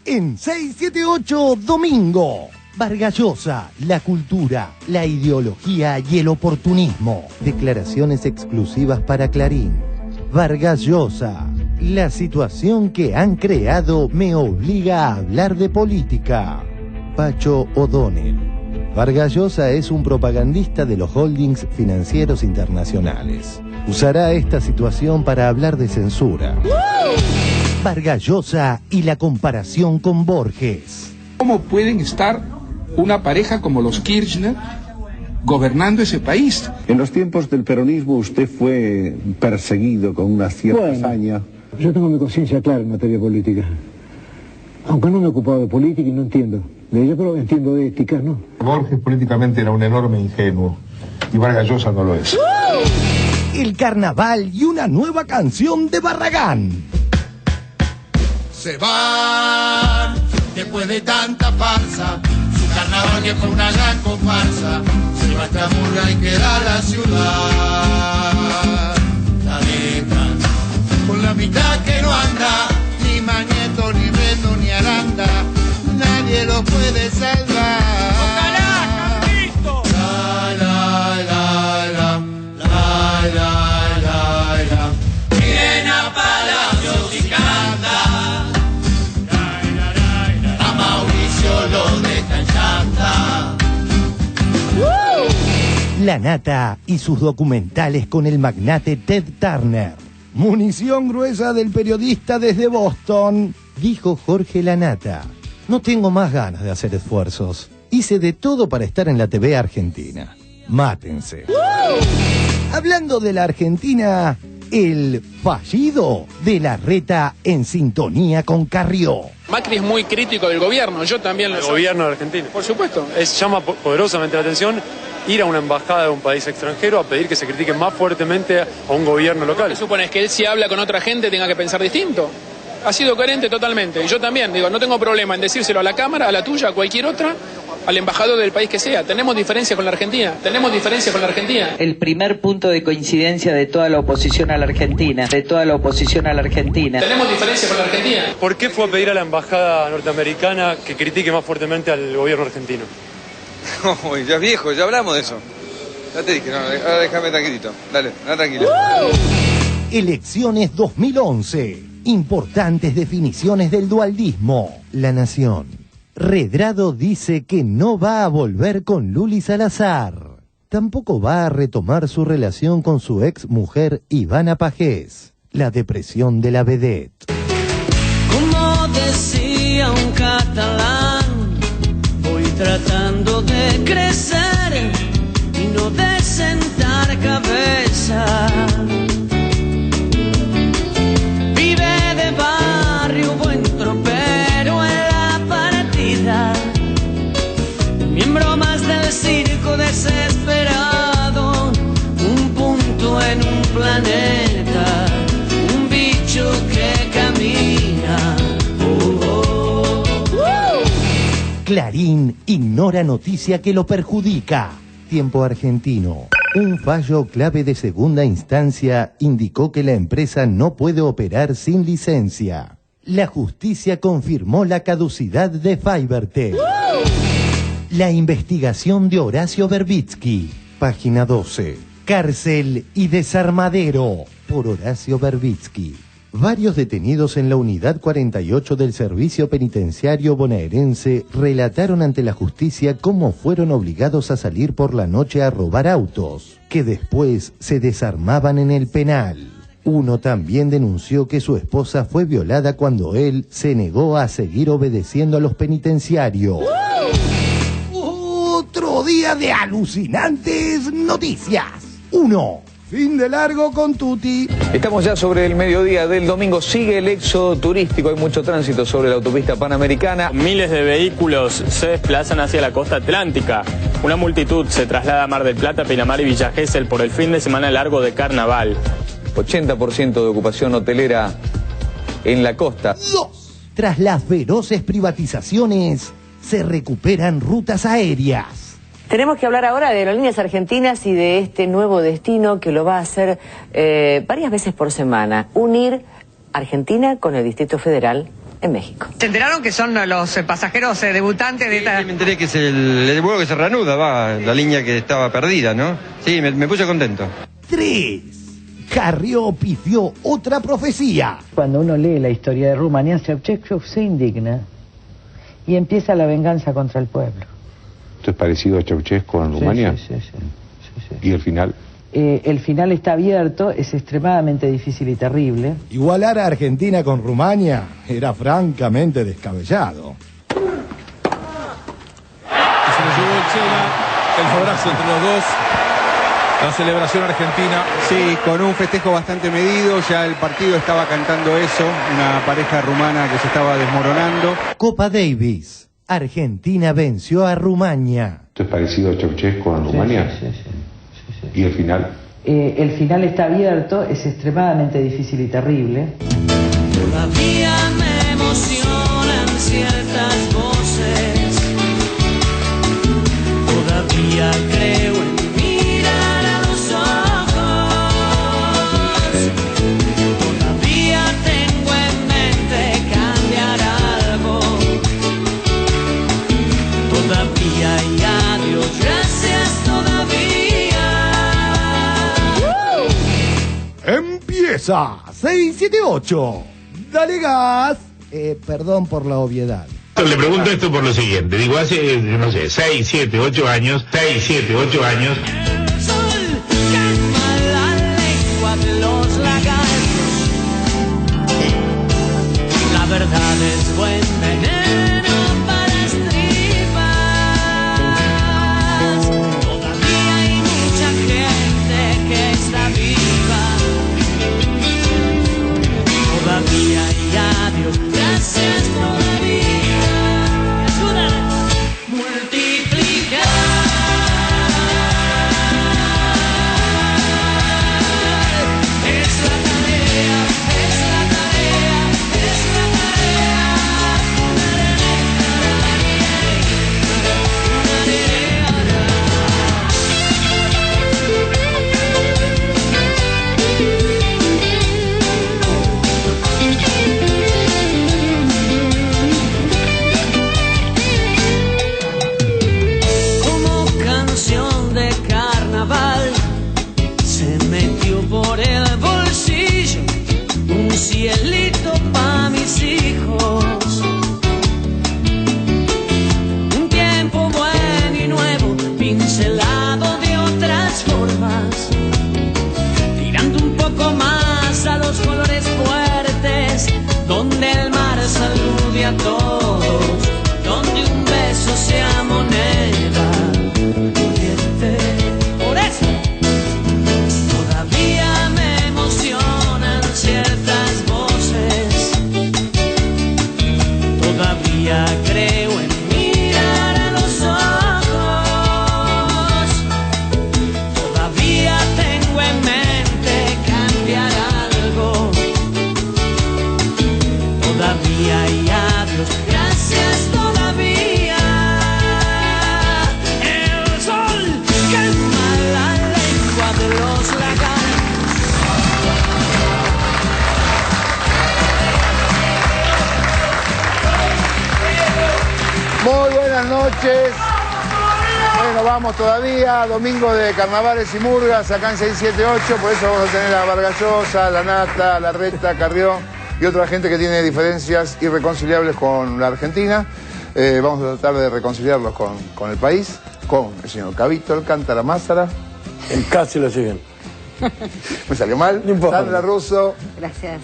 en 678 Domingo. Vargas Llosa, la cultura, la ideología y el oportunismo. Declaraciones exclusivas para Clarín. Vargas Llosa, la situación que han creado me obliga a hablar de política. Pacho O'Donnell. Vargas Llosa es un propagandista de los holdings financieros internacionales. Usará esta situación para hablar de censura. Vargas Llosa y la comparación con Borges. ¿Cómo pueden estar una pareja como los Kirchner gobernando ese país? En los tiempos del peronismo usted fue perseguido con una cierta hazaña. Yo tengo mi conciencia clara en materia política. Aunque no me he ocupado de política y no entiendo de ella, pero entiendo de ética, ¿no? Borges políticamente era un enorme ingenuo y Vargas Llosa no lo es. El carnaval y una nueva canción de Barragán. Se van después de tanta farsa. Su carnaval que fue una gran comparsa. Se va esta murga y queda la ciudad. La dejan con la mitad que no anda. Ni Mañeto, ni Rendo, ni Aranda. Nadie lo puede salvar. ¡Ojalá, Carlito! La, la, la, la, la, la, la, la. Viene a Palacios y canta. A Mauricio lo deja en llanta. La Nata y sus documentales con el magnate Ted Turner. Munición gruesa del periodista desde Boston, dijo Jorge La Nata. No tengo más ganas de hacer esfuerzos. Hice de todo para estar en la TV argentina. Mátense. Hablando de la Argentina, el fallido de Larreta en sintonía con Carrió. Macri es muy crítico del gobierno, yo también lo soy. El gobierno de Argentina. Por supuesto. Llama poderosamente la atención ir a una embajada de un país extranjero a pedir que se critique más fuertemente a un gobierno local. ¿Qué supones? ¿Que él si habla con otra gente tenga que pensar distinto? Ha sido coherente totalmente. Y yo también, digo, no tengo problema en decírselo a la Cámara, a la tuya, a cualquier otra, al embajador del país que sea. Tenemos diferencias con la Argentina. Tenemos diferencias con la Argentina. El primer punto de coincidencia de toda la oposición a la Argentina. De toda la oposición a la Argentina. Tenemos diferencias con la Argentina. ¿Por qué fue a pedir a la embajada norteamericana que critique más fuertemente al gobierno argentino? No, ya es viejo, ya hablamos de eso. Ya te dije, no, ahora déjame tranquilito. Dale, anda tranquilo. Elecciones 2011. Importantes definiciones del dualdismo. La Nación. Redrado dice que no va a volver con Luli Salazar. Tampoco va a retomar su relación con su ex mujer Ivana Pajés. La depresión de la vedette. Como decía un catalán, voy tratando de crecer y no de sentar cabeza. Vive de barrio, buen tropero en la partida, miembro más del circo desesperado, un punto en un planeta, un bicho que camina. Clarín ignora noticia que lo perjudica. Tiempo Argentino. Un fallo clave de segunda instancia indicó que la empresa no puede operar sin licencia. La justicia confirmó la caducidad de Fibertel. La investigación de Horacio Verbitsky. Página 12. Cárcel y desarmadero por Horacio Verbitsky. Varios detenidos en la unidad 48 del Servicio Penitenciario Bonaerense relataron ante la justicia cómo fueron obligados a salir por la noche a robar autos, que después se desarmaban en el penal. Uno también denunció que su esposa fue violada cuando él se negó a seguir obedeciendo a los penitenciarios. Otro día de alucinantes noticias. 1. Fin de largo con Tuti. Estamos ya sobre el mediodía del domingo. Sigue el éxodo turístico. Hay mucho tránsito sobre la autopista panamericana. Miles de vehículos se desplazan hacia la costa atlántica. Una multitud se traslada a Mar del Plata, Pinamar y Villa Gesell por el fin de semana largo de carnaval. 80% de ocupación hotelera en la costa. 2. Tras las feroces privatizaciones, se recuperan rutas aéreas. Tenemos que hablar ahora de Aerolíneas Argentinas y de este nuevo destino que lo va a hacer varias veces por semana. Unir Argentina con el Distrito Federal en México. ¿Se enteraron que son los pasajeros debutantes de esta...? Sí, me enteré que es el vuelo que se reanuda, la línea que estaba perdida, ¿no? Sí, me puse contento. 3. Carrió pidió otra profecía. Cuando uno lee la historia de Rumania, Ceausescu se indigna y empieza la venganza contra el pueblo. ¿Esto es parecido a Ceausescu en Rumania? Sí. ¿Y el final? El final está abierto, es extremadamente difícil y terrible. Igualar a Argentina con Rumania era francamente descabellado. Y se lo llevó el Chela, el abrazo entre los dos. La celebración argentina. Sí, con un festejo bastante medido, ya el partido estaba cantando eso, una pareja rumana que se estaba desmoronando. Copa Davis. Argentina venció a Rumania. ¿Esto es parecido a Ceausescu en Rumania? Sí. ¿Y el final? El final está abierto, es extremadamente difícil y terrible. Todavía me emocionan ciertas voces. Todavía creo en mirar a los ojos. Todavía tengo en mente cambiar algo. Todavía y adiós, gracias todavía. Empieza 678. Dale gas. Perdón por la obviedad. Le pregunto esto por lo siguiente. Digo, hace, no sé, 6, 7, 8 años. El sol calma la lengua de los lagartos. La verdad es buen veneno para estripas. Todavía hay mucha gente que está viva. Todavía y adiós, gracias todavía. Multiplicar. Es la tarea, es la tarea, es la tarea. Como canción de carnaval se metió por el bolsillo un cielito pa' mis hijos. Un tiempo bueno y nuevo, pincelado de otras formas, tirando un poco más a los colores fuertes, donde el mar salude a todos, donde un beso sea moneda corriente. Por eso todavía me emocionan ciertas voces. Todavía creo en mirar a los ojos. Todavía tengo en mente cambiar algo. Todavía y adiós, gracias todavía. El sol calma la lengua de los lagartos. Muy buenas noches. Bueno, vamos todavía, domingo de carnavales y murgas acá en 678, por eso vamos a tener a Vargas Llosa, La Nata, La Reta, Carrió y otra gente que tiene diferencias irreconciliables con la Argentina. Vamos a tratar de reconciliarlos con el país, con el señor Cabito Alcántara Mázara. Casi lo siguen. Me salió mal. No importa. Sandra Russo. Gracias.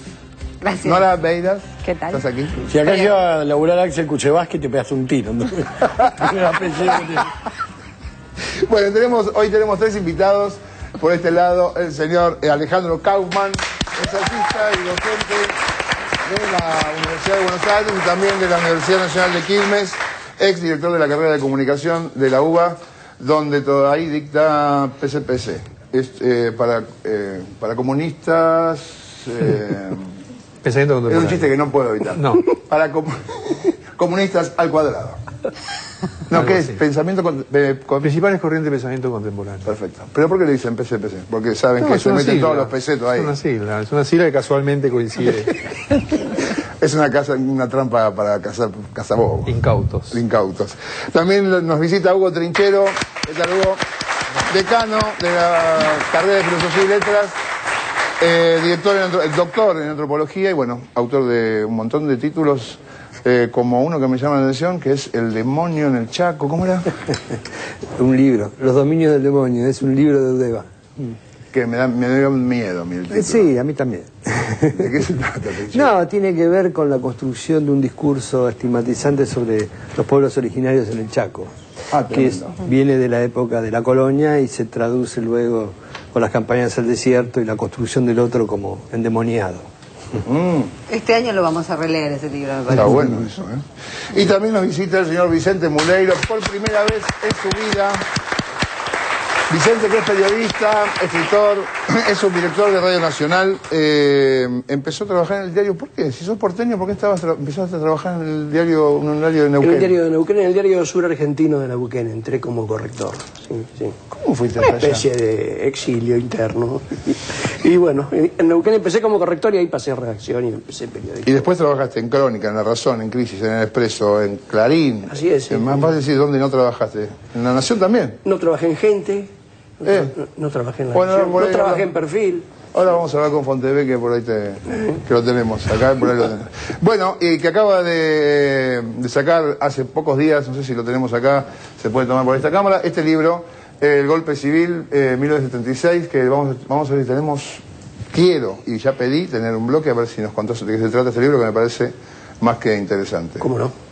Gracias. Nora Beiras. ¿Qué tal? ¿Estás aquí? Si acá llega a laburar Axel Kuchevaski, te pegas un tiro. ¿No? Bueno, hoy tenemos 3 invitados. Por este lado, el señor Alejandro Kaufman, es artista y docente de la Universidad de Buenos Aires y también de la Universidad Nacional de Quilmes, ex director de la carrera de comunicación de la UBA, donde todo ahí dicta PCPC. Es para comunistas... Pensamiento es un contemporáneo. chiste que no puedo evitar. No. Para comunistas al cuadrado. No, ¿qué es? Pensamiento Principales corrientes de pensamiento contemporáneo. Perfecto. ¿Pero por qué le dicen PCPC? Porque saben No, que es se una meten sigla. todos los pesetos ahí. Es una sigla que casualmente coincide. Es una trampa para cazabobos. Incautos. Incautos. También nos visita Hugo Trinchero. ¿Qué tal, Hugo? Decano de la carrera de Filosofía y Letras, doctor en Antropología y, bueno, autor de un montón de títulos, como uno que me llama la atención, que es El demonio en el Chaco. ¿Cómo era? Un libro, Los dominios del demonio, es un libro de Udeva. Que me dio miedo a mí el título. Sí, a mí también. ¿De qué se trata? No, tiene que ver con la construcción de un discurso estigmatizante sobre los pueblos originarios en el Chaco, que viene de la época de la colonia y se traduce luego con las campañas al desierto y la construcción del otro como endemoniado. Este año lo vamos a releer ese libro, me parece. Está bueno eso, ¿eh? Y también nos visita el señor Vicente Muleiro por primera vez en su vida. Vicente, que es periodista, escritor, es subdirector de Radio Nacional, empezó a trabajar en el diario. ¿Por qué? Si sos porteño, ¿por qué empezaste a trabajar en el diario, un diario de Neuquén? En el diario de Neuquén, en el diario Sur Argentino de Neuquén, entré como corrector. Sí. ¿Cómo fuiste Una hasta allá? especie de exilio interno. Y bueno, en Neuquén empecé como corrector y ahí pasé a redacción y empecé periodismo. Y después trabajaste en Crónica, en La Razón, en Crisis, en El Expreso, en Clarín. Así es. Sí. Es más fácil decir dónde no trabajaste. ¿En La Nación también? No trabajé en Gente. No trabajé en La Nación, no trabajé en Perfil. Ahora vamos a hablar con Fonteve, que por ahí que lo tenemos, acá por ahí lo tenemos. Bueno, y que acaba de sacar hace pocos días, no sé si lo tenemos acá, se puede tomar por esta cámara, este libro, El Golpe Civil, 1976, que vamos a ver si quiero, y ya pedí, tener un bloque, a ver si nos contás de qué se trata este libro, que me parece más que interesante. ¿Cómo no?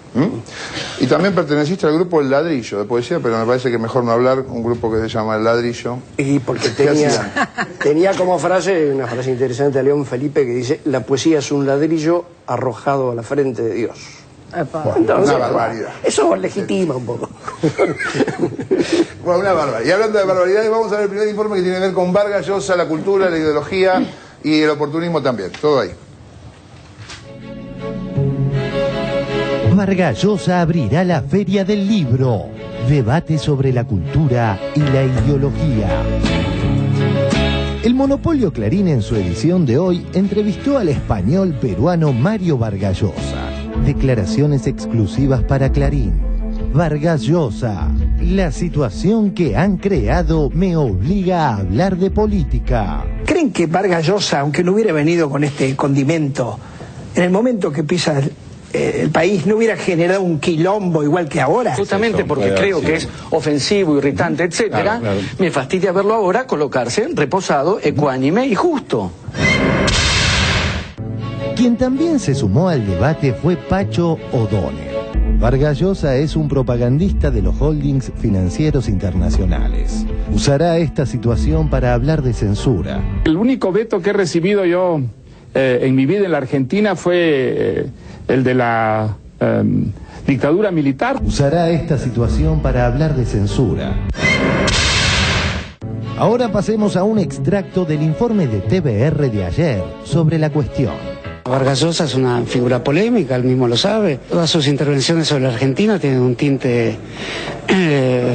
Y también perteneciste al grupo El Ladrillo de poesía, pero me parece que mejor no hablar, un grupo que se llama El Ladrillo. Y porque tenía como frase, una frase interesante de León Felipe que dice: la poesía es un ladrillo arrojado a la frente de Dios. Entonces, una barbaridad. Eso legitima un poco. Bueno, una barbaridad. Y hablando de barbaridades, vamos a ver el primer informe que tiene que ver con Vargas Llosa, la cultura, la ideología y el oportunismo también. Todo ahí. Vargas Llosa abrirá la Feria del Libro. Debate sobre la cultura y la ideología. El monopolio Clarín, en su edición de hoy, entrevistó al español peruano Mario Vargas Llosa. Declaraciones exclusivas para Clarín. Vargas Llosa: la situación que han creado me obliga a hablar de política. ¿Creen que Vargas Llosa, aunque no hubiera venido con este condimento, en el momento que pisa el país, no hubiera generado un quilombo igual que ahora? Justamente porque creo que es ofensivo, irritante, etcétera, Claro. me fastidia verlo ahora colocarse reposado, ecuánime y justo. Quien también se sumó al debate fue Pacho O'Donnell. Vargas Llosa es un propagandista de los holdings financieros internacionales. Usará esta situación para hablar de censura. El único veto que he recibido yo en mi vida en la Argentina fue el de la dictadura militar. Usará esta situación para hablar de censura. Ahora pasemos a un extracto del informe de TVR de ayer sobre la cuestión. Vargas Llosa es una figura polémica, él mismo lo sabe. Todas sus intervenciones sobre la Argentina tienen un tinte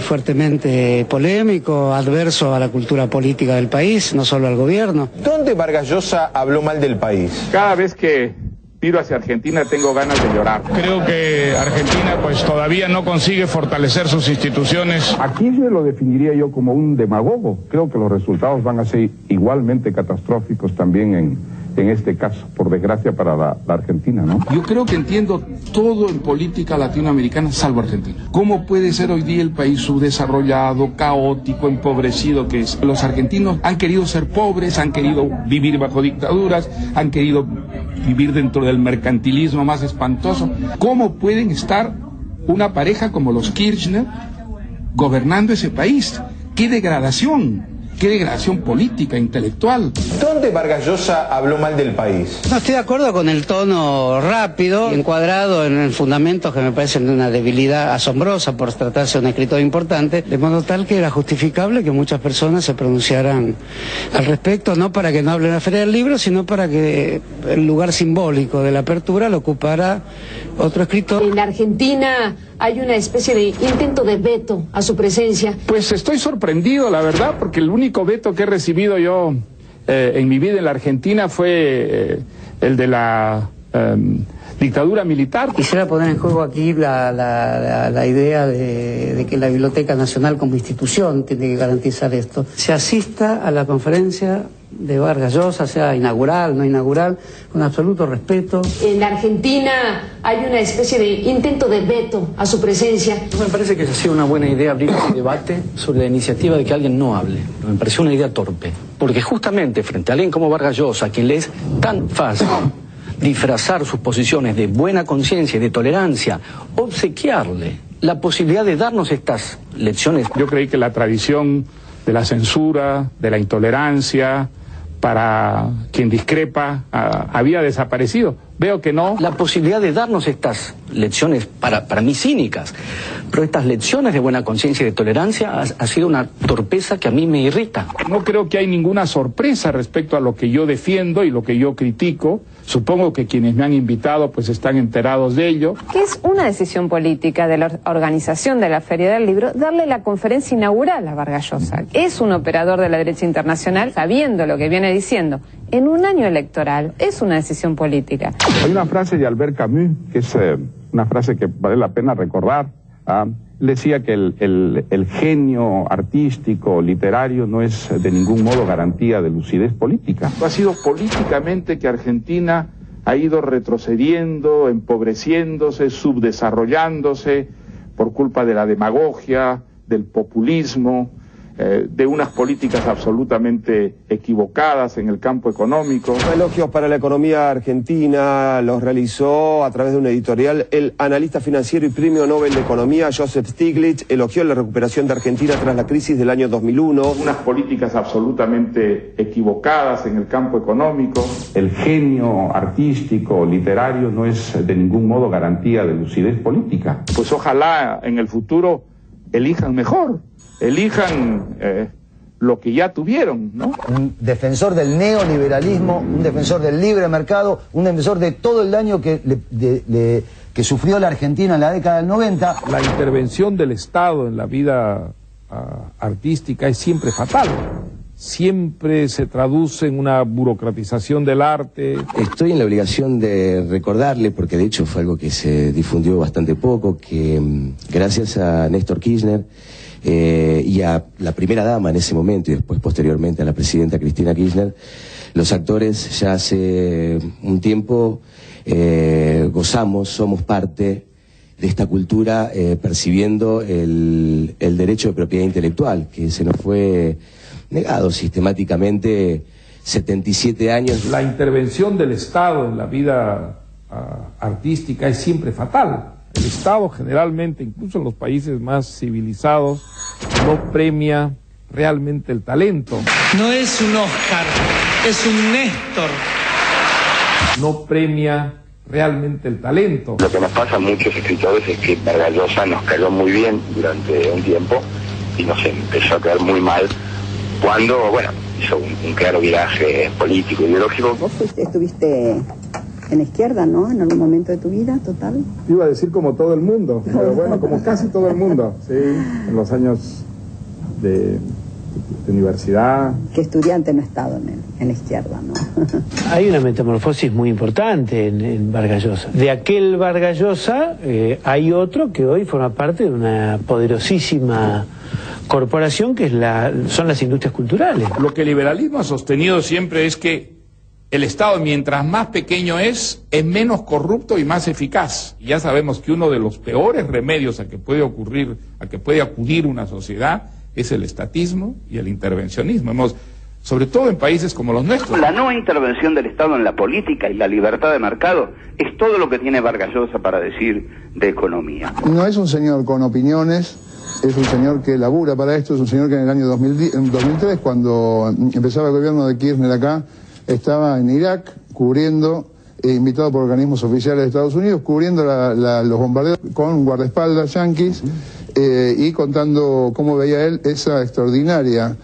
fuertemente polémico, adverso a la cultura política del país, no solo al gobierno. ¿Dónde Vargas Llosa habló mal del país? Cada vez que miro hacia Argentina tengo ganas de llorar. Creo que Argentina pues todavía no consigue fortalecer sus instituciones. Aquí se lo definiría yo como un demagogo. Creo que los resultados van a ser igualmente catastróficos también en este caso, por desgracia para la Argentina, ¿no? Yo creo que entiendo todo en política latinoamericana, salvo Argentina. ¿Cómo puede ser hoy día el país subdesarrollado, caótico, empobrecido que es? Los argentinos han querido ser pobres, han querido vivir bajo dictaduras, han querido vivir dentro del mercantilismo más espantoso. ¿Cómo pueden estar una pareja como los Kirchner gobernando ese país? ¡Qué degradación! ¡Qué degradación política, intelectual! ¿Dónde Vargas Llosa habló mal del país? No estoy de acuerdo con el tono rápido, encuadrado en fundamentos que me parecen de una debilidad asombrosa por tratarse de un escritor importante, de modo tal que era justificable que muchas personas se pronunciaran al respecto, no para que no hable en la Feria del Libro, sino para que el lugar simbólico de la apertura lo ocupara otro escritor. En Argentina hay una especie de intento de veto a su presencia. Pues estoy sorprendido, la verdad, porque el único veto que he recibido yo en mi vida en la Argentina fue el de la dictadura militar. Quisiera poner en juego aquí la idea de que la Biblioteca Nacional como institución tiene que garantizar esto. Se asista a la conferencia de Vargas Llosa, sea inaugural, no inaugural, con absoluto respeto. En la Argentina hay una especie de intento de veto a su presencia. Me parece que ha sido una buena idea abrir un debate sobre la iniciativa de que alguien no hable. Me pareció una idea torpe. Porque justamente frente a alguien como Vargas Llosa, a quien le es tan fácil disfrazar sus posiciones de buena conciencia y de tolerancia, obsequiarle la posibilidad de darnos estas lecciones. Yo creí que la tradición de la censura, de la intolerancia, para quien discrepa, había desaparecido. Veo que no. La posibilidad de darnos estas lecciones, para mí cínicas, pero estas lecciones de buena conciencia y de tolerancia ha sido una torpeza que a mí me irrita. No creo que hay ninguna sorpresa respecto a lo que yo defiendo y lo que yo critico. Supongo que quienes me han invitado pues están enterados de ello. Que es una decisión política de la organización de la Feria del Libro darle la conferencia inaugural a Vargas Llosa. Es un operador de la derecha internacional, sabiendo lo que viene diciendo. En un año electoral es una decisión política. Hay una frase de Albert Camus, que es una frase que vale la pena recordar. Decía que el genio artístico, literario, no es de ningún modo garantía de lucidez política. Ha sido políticamente que Argentina ha ido retrocediendo, empobreciéndose, subdesarrollándose por culpa de la demagogia, del populismo, de unas políticas absolutamente equivocadas en el campo económico. Elogios para la economía argentina los realizó a través de un editorial el analista financiero y premio Nobel de Economía Joseph Stiglitz. Elogió la recuperación de Argentina tras la crisis del año 2001. Unas políticas absolutamente equivocadas en el campo económico. El genio artístico, literario, no es de ningún modo garantía de lucidez política. Pues ojalá en el futuro elijan mejor. Elijan lo que ya tuvieron, ¿no? Un defensor del neoliberalismo, un defensor del libre mercado, un defensor de todo el daño que sufrió la Argentina en la década del 90. La intervención del Estado en la vida artística es siempre fatal. Siempre se traduce en una burocratización del arte. Estoy en la obligación de recordarle, porque de hecho fue algo que se difundió bastante poco, que gracias a Néstor Kirchner y a la primera dama en ese momento y después posteriormente a la presidenta Cristina Kirchner, los actores ya hace un tiempo somos parte de esta cultura percibiendo el derecho de propiedad intelectual que se nos fue negado sistemáticamente 77 años. La intervención del Estado en la vida artística es siempre fatal. El Estado generalmente, incluso en los países más civilizados, no premia realmente el talento. No es un Oscar, es un Néstor. No premia realmente el talento. Lo que nos pasa a muchos escritores es que Vargas Llosa nos cayó muy bien durante un tiempo y nos empezó a caer muy mal cuando, bueno, hizo un claro viraje político, ideológico. Vos estuviste en la izquierda, ¿no? En algún momento de tu vida, total. Iba a decir como todo el mundo, pero bueno, como casi todo el mundo, sí, en los años de universidad. ¿Qué estudiante no ha estado en la izquierda, no? Hay una metamorfosis muy importante en Vargas Llosa. De aquel Vargas Llosa hay otro que hoy forma parte de una poderosísima corporación que son las industrias culturales. Lo que el liberalismo ha sostenido siempre es que el Estado, mientras más pequeño es menos corrupto y más eficaz. Y ya sabemos que uno de los peores remedios a que puede acudir una sociedad es el estatismo y el intervencionismo. Sobre todo en países como los nuestros. La no intervención del Estado en la política y la libertad de mercado es todo lo que tiene Vargas Llosa para decir de economía. No es un señor con opiniones, es un señor que labura para esto, es un señor que en el año 2003, cuando empezaba el gobierno de Kirchner acá, estaba en Irak cubriendo, invitado por organismos oficiales de Estados Unidos, cubriendo los bombardeos con guardaespaldas yanquis y contando cómo veía él esa extraordinaria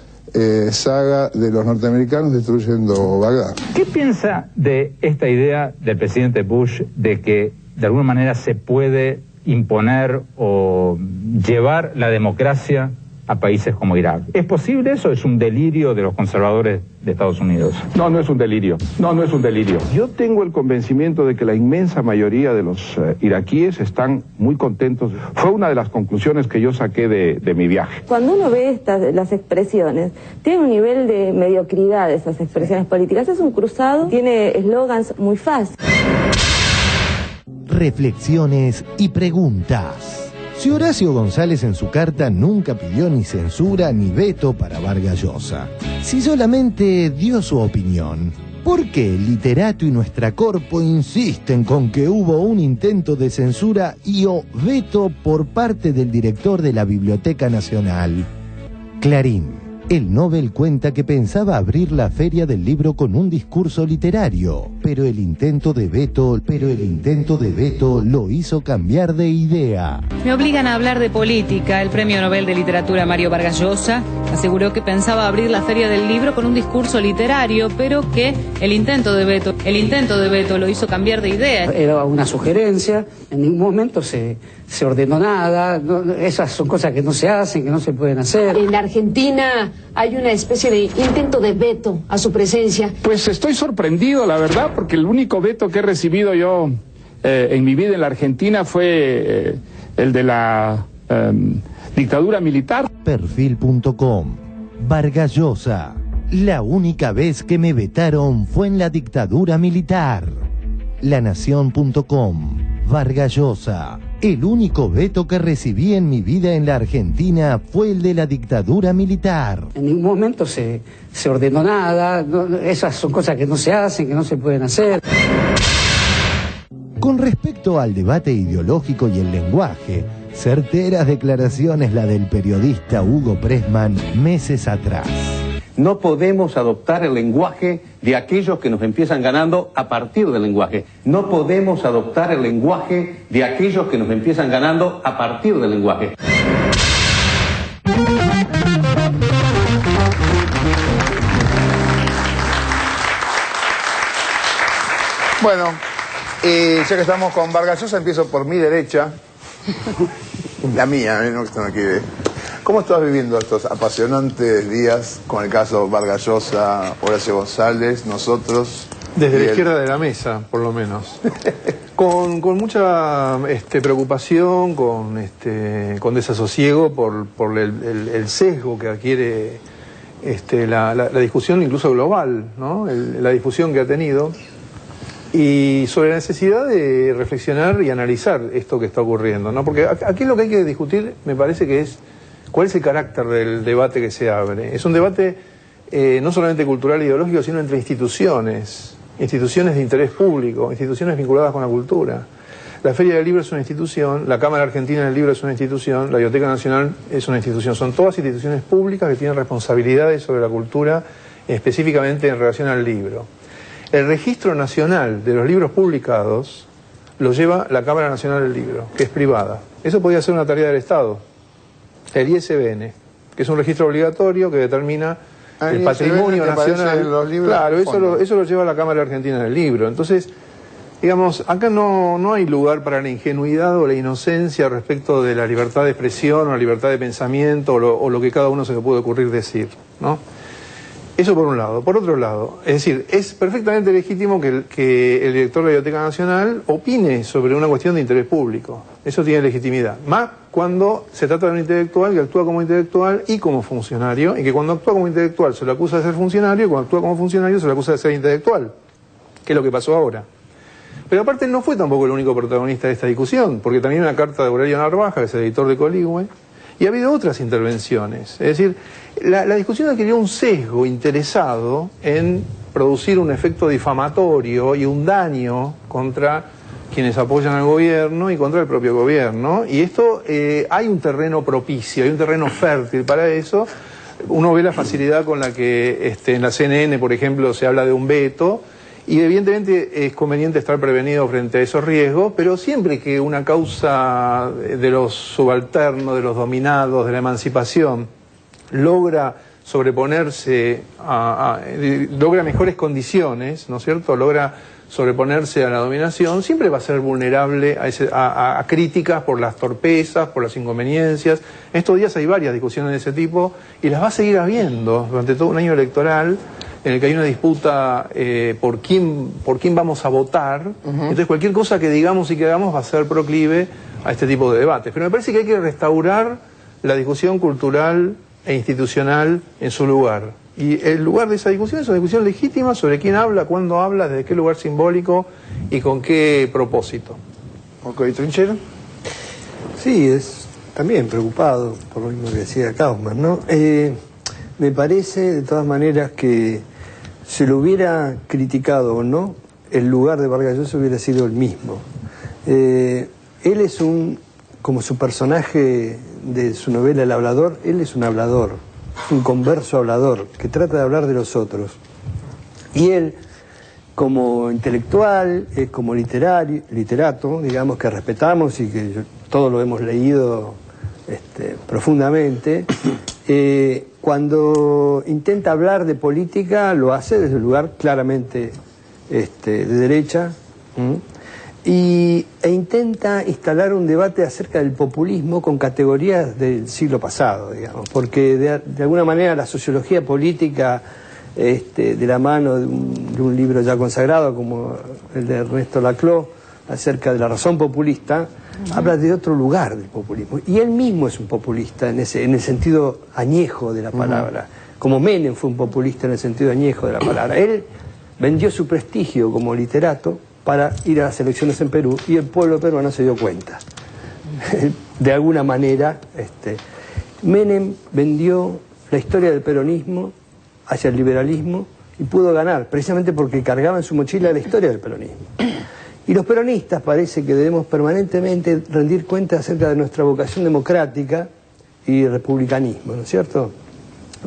saga de los norteamericanos destruyendo Bagdad. ¿Qué piensa de esta idea del presidente Bush de que de alguna manera se puede imponer o llevar la democracia a países como Irak. ¿Es posible eso o es un delirio de los conservadores de Estados Unidos? No, no es un delirio. No, no es un delirio. Yo tengo el convencimiento de que la inmensa mayoría de los iraquíes están muy contentos. Fue una de las conclusiones que yo saqué de mi viaje. Cuando uno ve las expresiones, tiene un nivel de mediocridad esas expresiones políticas. Es un cruzado, tiene eslogans muy fáciles. Reflexiones y preguntas. Si Horacio González en su carta nunca pidió ni censura ni veto para Vargas Llosa, si solamente dio su opinión, ¿por qué el literato y nuestra corpo insisten con que hubo un intento de censura y o veto por parte del director de la Biblioteca Nacional? Clarín. El Nobel cuenta que pensaba abrir la Feria del Libro con un discurso literario, pero el intento de veto lo hizo cambiar de idea. Me obligan a hablar de política. El Premio Nobel de Literatura Mario Vargas Llosa aseguró que pensaba abrir la Feria del Libro con un discurso literario, pero que el intento de veto lo hizo cambiar de idea. Era una sugerencia, en ningún momento se ordenó nada, esas son cosas que no se hacen, que no se pueden hacer. En la Argentina hay una especie de intento de veto a su presencia. Pues estoy sorprendido, la verdad, porque el único veto que he recibido yo en mi vida en la Argentina fue el de la dictadura militar. Perfil.com. Vargas Llosa. La única vez que me vetaron fue en la dictadura militar. Lanación.com. Vargas Llosa. El único veto que recibí en mi vida en la Argentina fue el de la dictadura militar. En ningún momento se ordenó nada, esas son cosas que no se hacen, que no se pueden hacer. Con respecto al debate ideológico y el lenguaje, certeras declaraciones la del periodista Hugo Pressman meses atrás. No podemos adoptar el lenguaje de aquellos que nos empiezan ganando a partir del lenguaje. No podemos adoptar el lenguaje de aquellos que nos empiezan ganando a partir del lenguaje. Bueno, ya que estamos con Vargas Llosa, empiezo por mi derecha. La mía, no que están aquí. ¿Cómo estás viviendo estos apasionantes días con el caso Vargas Llosa, Horacio González, nosotros? Desde la izquierda de la mesa, por lo menos. con mucha preocupación, con desasosiego por el sesgo que adquiere la discusión incluso global, ¿no? La difusión que ha tenido. Y sobre la necesidad de reflexionar y analizar esto que está ocurriendo, ¿no? Porque aquí lo que hay que discutir, me parece que es cuál es el carácter del debate que se abre. Es un debate no solamente cultural e ideológico, sino entre instituciones de interés público, instituciones vinculadas con la cultura. La Feria del Libro es una institución, la Cámara Argentina del Libro es una institución, la Biblioteca Nacional es una institución. Son todas instituciones públicas que tienen responsabilidades sobre la cultura, específicamente en relación al libro. El registro nacional de los libros publicados lo lleva la Cámara Nacional del Libro, que es privada. Eso podría ser una tarea del Estado. El ISBN, que es un registro obligatorio que determina el patrimonio nacional. Claro, eso lo lleva la Cámara Argentina del Libro. Entonces, digamos, acá no hay lugar para la ingenuidad o la inocencia respecto de la libertad de expresión o la libertad de pensamiento o lo que cada uno se le puede ocurrir decir, ¿no? Eso por un lado. Por otro lado, es decir, es perfectamente legítimo que el director de la Biblioteca Nacional opine sobre una cuestión de interés público. Eso tiene legitimidad. Más cuando se trata de un intelectual que actúa como intelectual y como funcionario, y que cuando actúa como intelectual se le acusa de ser funcionario, y cuando actúa como funcionario se le acusa de ser intelectual, que es lo que pasó ahora. Pero aparte no fue tampoco el único protagonista de esta discusión, porque también una carta de Aurelio Narvaja, que es el editor de Coligüe, y ha habido otras intervenciones. Es decir, la discusión adquirió un sesgo interesado en producir un efecto difamatorio y un daño contra quienes apoyan al gobierno y contra el propio gobierno. Y esto, hay un terreno propicio, hay un terreno fértil para eso. Uno ve la facilidad con la que en la CNN, por ejemplo, se habla de un veto. Y evidentemente es conveniente estar prevenido frente a esos riesgos, pero siempre que una causa de los subalternos, de los dominados, de la emancipación, logra sobreponerse logra mejores condiciones, ¿no es cierto? Logra sobreponerse a la dominación, siempre va a ser vulnerable a críticas por las torpezas, por las inconveniencias. En estos días hay varias discusiones de ese tipo y las va a seguir habiendo durante todo un año electoral en el que hay una disputa por quién vamos a votar. Entonces cualquier cosa que digamos y que hagamos va a ser proclive a este tipo de debates. Pero me parece que hay que restaurar la discusión cultural e institucional en su lugar. Y el lugar de esa discusión es una discusión legítima sobre quién habla, cuándo habla, desde qué lugar simbólico y con qué propósito. Ok, Trinchero. Sí, es también preocupado por lo mismo que decía Kaufman, ¿no? Me parece, de todas maneras, que se lo hubiera criticado o no, el lugar de Vargas Llosa hubiera sido el mismo. Él es como su personaje de su novela El Hablador, él es un hablador. Un converso hablador que trata de hablar de los otros. Y él, como intelectual, como literato, digamos, que respetamos y que todos lo hemos leído profundamente, cuando intenta hablar de política lo hace desde un lugar claramente de derecha, e intenta instalar un debate acerca del populismo con categorías del siglo pasado, digamos, porque de alguna manera la sociología política, de la mano de un libro ya consagrado como el de Ernesto Laclau, acerca de la razón populista, habla de otro lugar del populismo. Y él mismo es un populista en el sentido añejo de la palabra, como Menem fue un populista en el sentido añejo de la palabra. Él vendió su prestigio como literato para ir a las elecciones en Perú y el pueblo peruano se dio cuenta. De alguna manera, Menem vendió la historia del peronismo hacia el liberalismo y pudo ganar, precisamente porque cargaba en su mochila la historia del peronismo. Y los peronistas parece que debemos permanentemente rendir cuenta acerca de nuestra vocación democrática y republicanismo, ¿no es cierto?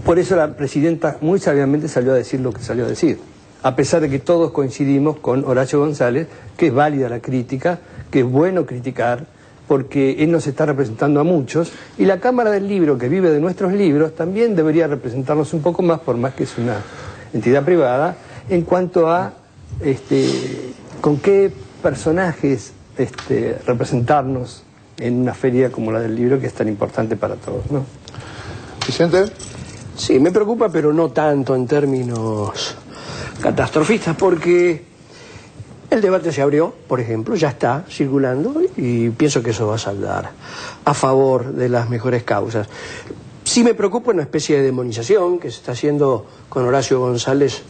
Por eso la presidenta muy sabiamente salió a decir lo que salió a decir, a pesar de que todos coincidimos con Horacio González, que es válida la crítica, que es bueno criticar, porque él nos está representando a muchos, y la Cámara del Libro, que vive de nuestros libros, también debería representarnos un poco más, por más que es una entidad privada, en cuanto a con qué personajes representarnos en una feria como la del libro, que es tan importante para todos, ¿no? Vicente. Sí, me preocupa, pero no tanto en términos catastrofistas, porque el debate se abrió, por ejemplo, ya está circulando y pienso que eso va a saldar a favor de las mejores causas. Sí me preocupa una especie de demonización que se está haciendo con Horacio González,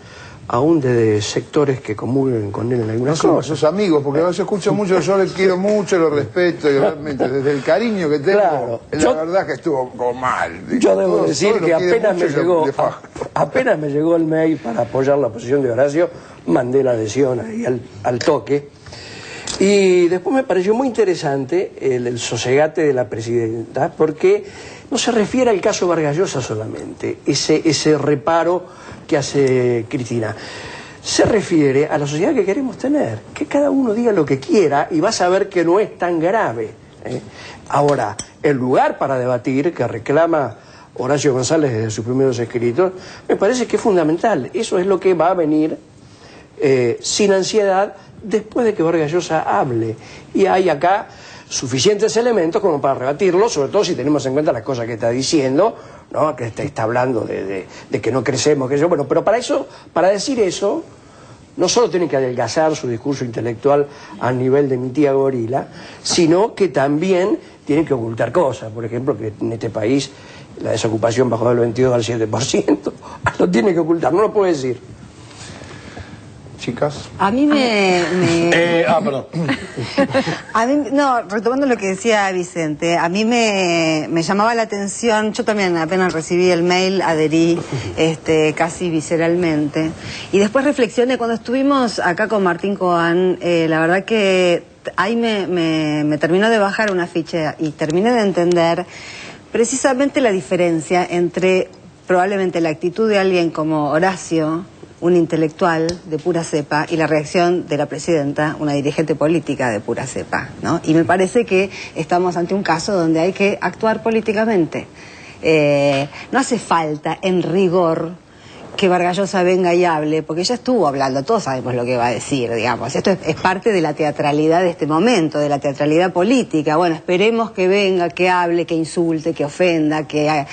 aún de sectores que comulguen con él en algunas cosas. Sus amigos, porque yo escucho mucho, yo le quiero mucho, lo respeto, y realmente desde el cariño que tengo, claro, la verdad que estuvo como mal. Yo debo decir que apenas me llegó el mail para apoyar la posición de Horacio, mandé la adhesión ahí al toque. Y después me pareció muy interesante el sosegate de la presidenta, porque no se refiere al caso Vargas Llosa solamente, ese reparo que hace Cristina. Se refiere a la sociedad que queremos tener, que cada uno diga lo que quiera y vas a ver que no es tan grave. Ahora, el lugar para debatir que reclama Horacio González desde sus primeros escritos, me parece que es fundamental. Eso es lo que va a venir sin ansiedad después de que Vargas Llosa hable. Y hay acá suficientes elementos como para rebatirlo, sobre todo si tenemos en cuenta las cosas que está diciendo, ¿no? Que está hablando de que no crecemos, que yo, bueno, pero para decir eso, no solo tiene que adelgazar su discurso intelectual al nivel de mi tía gorila, sino que también tiene que ocultar cosas. Por ejemplo, que en este país la desocupación bajó del 22 al 7%, lo tiene que ocultar, no lo puede decir. Chicas. A mí perdón. A mí, no, retomando lo que decía Vicente, a mí me llamaba la atención, yo también apenas recibí el mail, adherí casi visceralmente. Y después reflexioné, cuando estuvimos acá con Martín Coan, la verdad que ahí me terminó de bajar una ficha y terminé de entender precisamente la diferencia entre probablemente la actitud de alguien como Horacio, un intelectual de pura cepa, y la reacción de la presidenta, una dirigente política de pura cepa, ¿no? Y me parece que estamos ante un caso donde hay que actuar políticamente. No hace falta, en rigor, que Vargas Llosa venga y hable, porque ya estuvo hablando, todos sabemos lo que va a decir, digamos. Esto es parte de la teatralidad de este momento, de la teatralidad política. Bueno, esperemos que venga, que hable, que insulte, que ofenda, que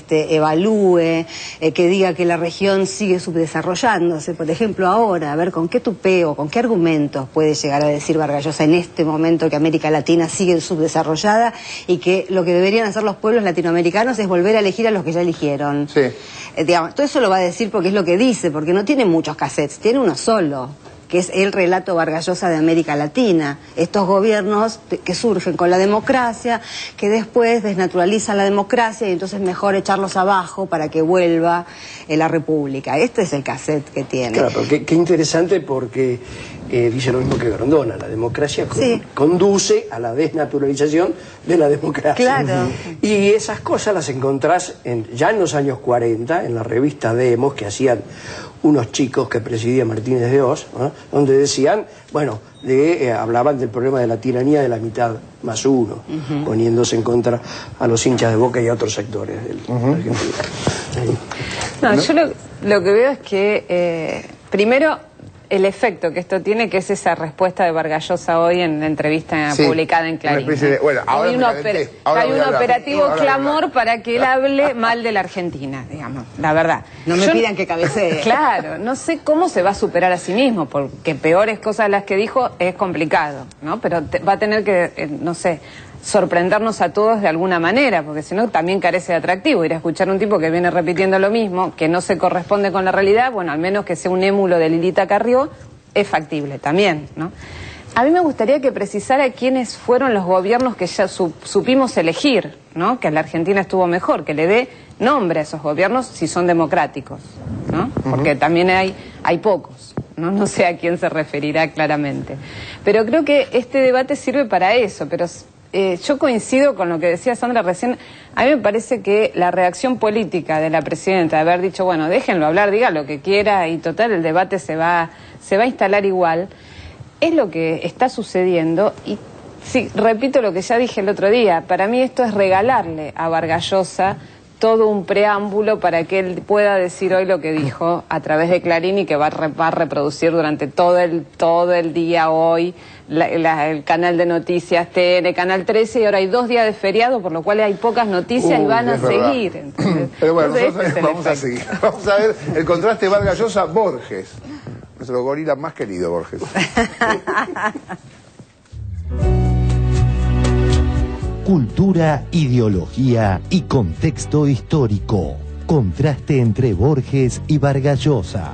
evalúe, que diga que la región sigue subdesarrollándose. Por ejemplo, ahora, a ver con qué tupeo, con qué argumentos puede llegar a decir Vargas Llosa en este momento que América Latina sigue subdesarrollada y que lo que deberían hacer los pueblos latinoamericanos es volver a elegir a los que ya eligieron. Sí. Digamos, todo eso lo va a decir porque es lo que dice, porque no tiene muchos cassettes, tiene uno solo, que es el relato Vargas Llosa de América Latina. Estos gobiernos que surgen con la democracia, que después desnaturalizan la democracia y entonces mejor echarlos abajo para que vuelva la república. Este es el cassette que tiene. Claro, pero qué interesante porque dice lo mismo que Grondona, la democracia conduce a la desnaturalización de la democracia. Claro. Y esas cosas las encontrás ya en los años 40, en la revista Demos, que hacían unos chicos que presidía Martínez de Oz, ¿no? Donde decían, bueno, hablaban del problema de la tiranía de la mitad más uno, poniéndose en contra a los hinchas de Boca y a otros sectores del Argentina. No, yo lo que veo es que, primero, el efecto que esto tiene, que es esa respuesta de Vargas Llosa hoy en la entrevista publicada en Clarín. Bueno, ahora hay un operativo clamor para que él hable mal de la Argentina, digamos, la verdad. No me pidan que cabecee. Claro, no sé cómo se va a superar a sí mismo, porque peores cosas las que dijo es complicado, ¿no? Pero va a tener que, no sé, sorprendernos a todos de alguna manera, porque si no también carece de atractivo ir a escuchar a un tipo que viene repitiendo lo mismo, que no se corresponde con la realidad. Bueno, al menos que sea un émulo de Lilita Carrió, es factible también, ¿no? A mí me gustaría que precisara quiénes fueron los gobiernos que ya supimos elegir, ¿no? Que la Argentina estuvo mejor, que le dé nombre a esos gobiernos si son democráticos, ¿no? Porque también hay pocos, ¿no? No sé a quién se referirá claramente. Pero creo que este debate sirve para eso, pero yo coincido con lo que decía Sandra recién. A mí me parece que la reacción política de la presidenta, de haber dicho, bueno, déjenlo hablar, diga lo que quiera y total, el debate se va a instalar igual, es lo que está sucediendo. Y sí, repito lo que ya dije el otro día, para mí esto es regalarle a Vargas Llosa todo un preámbulo para que él pueda decir hoy lo que dijo a través de Clarín y que va a reproducir durante todo el día hoy el canal de noticias TN, Canal 13, y ahora hay 2 días de feriado, por lo cual hay pocas noticias y van a seguir. Entonces, pero bueno, nosotros vamos a seguir. Vamos a ver el contraste Vargas Llosa-Borges, nuestro gorila más querido, Borges. Cultura, ideología y contexto histórico. Contraste entre Borges y Vargas Llosa.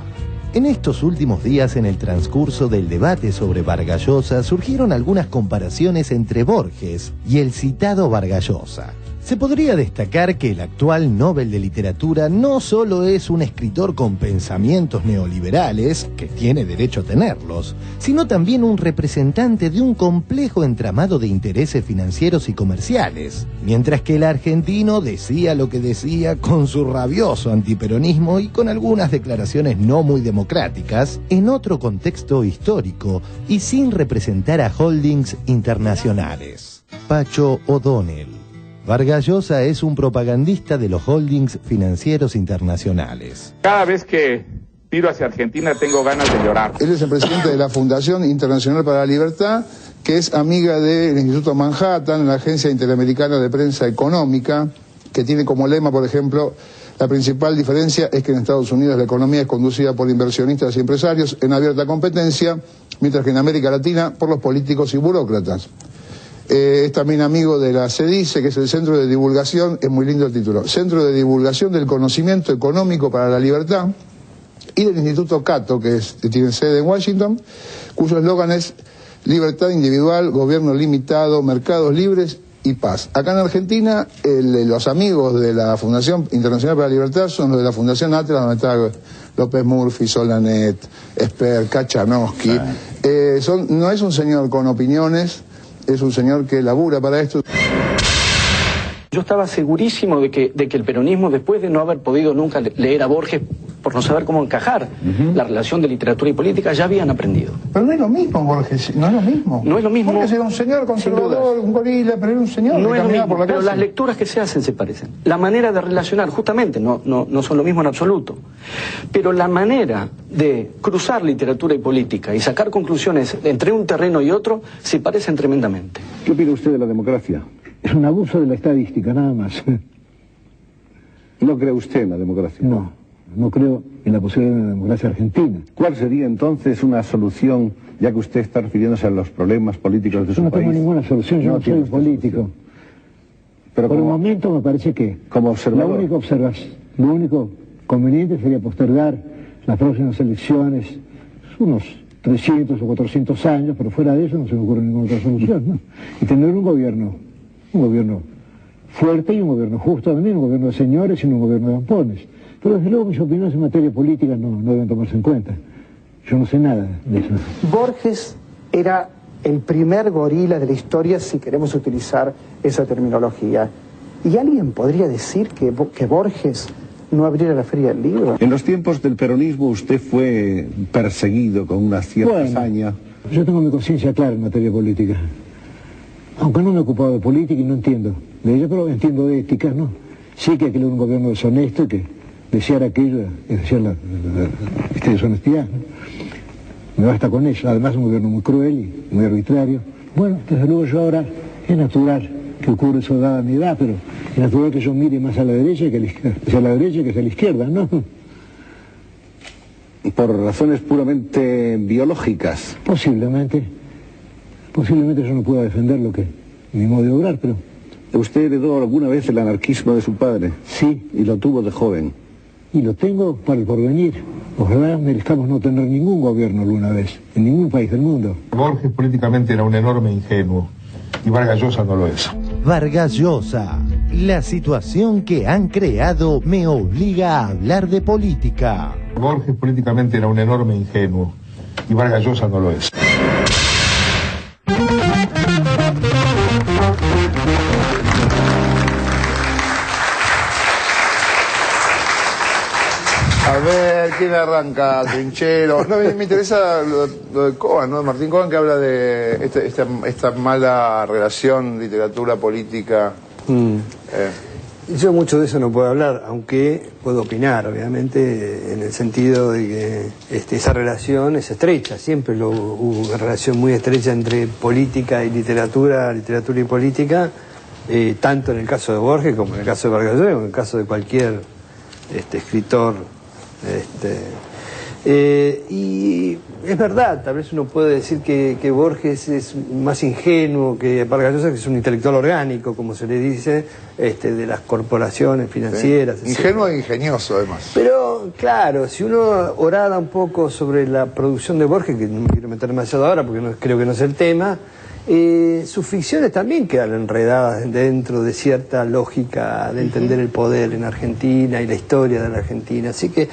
En estos últimos días, en el transcurso del debate sobre Vargas Llosa, surgieron algunas comparaciones entre Borges y el citado Vargas Llosa. Se podría destacar que el actual Nobel de Literatura no solo es un escritor con pensamientos neoliberales, que tiene derecho a tenerlos, sino también un representante de un complejo entramado de intereses financieros y comerciales, mientras que el argentino decía lo que decía con su rabioso antiperonismo y con algunas declaraciones no muy democráticas, en otro contexto histórico y sin representar a holdings internacionales. Pacho O'Donnell. Vargas Llosa es un propagandista de los holdings financieros internacionales. Cada vez que miro hacia Argentina tengo ganas de llorar. Él es el presidente de la Fundación Internacional para la Libertad, que es amiga del Instituto Manhattan, la Agencia Interamericana de Prensa Económica, que tiene como lema, por ejemplo, la principal diferencia es que en Estados Unidos la economía es conducida por inversionistas y empresarios en abierta competencia, mientras que en América Latina por los políticos y burócratas. Es también amigo de la CEDICE, que es el Centro de Divulgación, es muy lindo el título, Centro de Divulgación del Conocimiento Económico para la Libertad, y del Instituto Cato, que tiene sede en Washington, cuyo eslogan es Libertad Individual, Gobierno Limitado, Mercados Libres y Paz. Acá en Argentina, los amigos de la Fundación Internacional para la Libertad son los de la Fundación Atlas, donde está López Murphy, Solanet, Esper, Kachanowski. No es un señor con opiniones, es un señor que labura para esto. Yo estaba segurísimo de que el peronismo, después de no haber podido nunca leer a Borges, por no saber cómo encajar la relación de literatura y política, ya habían aprendido. Pero no es lo mismo, Borges, no es lo mismo. No es lo mismo. Borges era un señor conservador, un gorila, pero era un señor no que es lo caminaba mismo, por la pero calle. las lecturas que se hacen se parecen. La manera de relacionar, justamente, no son lo mismo en absoluto. Pero la manera de cruzar literatura y política y sacar conclusiones entre un terreno y otro se parecen tremendamente. ¿Qué opina usted de la democracia? Es un abuso de la estadística, nada más. ¿No cree usted en la democracia? No creo en la posibilidad de una democracia argentina. ¿Cuál sería entonces una solución, ya que usted está refiriéndose a los problemas políticos de su país? No tengo ninguna solución, yo no soy un político. Pero por el momento me parece que como observador, lo único conveniente sería postergar las próximas elecciones unos 300 o 400 años, pero fuera de eso no se me ocurre ninguna otra solución, ¿no? Y tener un gobierno fuerte y un gobierno justo también, un gobierno de señores y no un gobierno de ampones. Pero desde luego mis opiniones en materia política no deben tomarse en cuenta. Yo no sé nada de eso. Borges era el primer gorila de la historia, si queremos utilizar esa terminología. ¿Y alguien podría decir que Borges no abriera la Feria del Libro? En los tiempos del peronismo usted fue perseguido con una cierta hazaña. Yo tengo mi conciencia clara en materia política. Aunque no me he ocupado de política y no entiendo de ella, pero entiendo de ética, ¿no? Sí que hay que tener un gobierno deshonesto, que desear aquello es desear la deshonestidad, ¿no? Me basta con eso. Además, un gobierno muy cruel y muy arbitrario. Bueno, desde luego yo ahora es natural que ocurra eso dada mi edad, pero es natural que yo mire más a la derecha que a la izquierda, hacia la derecha que hacia la izquierda, ¿no? ¿Por razones puramente biológicas? Posiblemente yo no pueda defender lo que mi modo de obrar, pero... ¿Usted heredó alguna vez el anarquismo de su padre? Sí. ¿Y lo tuvo de joven? Y lo tengo para el porvenir. Ojalá merezcamos no tener ningún gobierno alguna vez, en ningún país del mundo. Borges políticamente era un enorme ingenuo, y Vargas Llosa no lo es. Vargas Llosa, la situación que han creado me obliga a hablar de política. Borges políticamente era un enorme ingenuo, y Vargas Llosa no lo es. A ver, ¿quién arranca? Trinchero. No, me interesa lo de Cohen, ¿no? Martín Cohen, que habla de esta mala relación literatura-política. Yo mucho de eso no puedo hablar, aunque puedo opinar, obviamente, en el sentido de que esa relación es estrecha. Siempre hubo una relación muy estrecha entre política y literatura y política, tanto en el caso de Borges como en el caso de Vargas Llosa, como en el caso de cualquier escritor. Y es verdad, tal vez uno puede decir que Borges es más ingenuo que Vargas Llosa, que es un intelectual orgánico, como se le dice, de las corporaciones financieras. Sí. Ingenuo e ingenioso, además. Pero, claro, si uno orada un poco sobre la producción de Borges, que no me quiero meter demasiado ahora porque creo que no es el tema, sus ficciones también quedan enredadas dentro de cierta lógica de entender el poder en Argentina y la historia de la Argentina. Así que,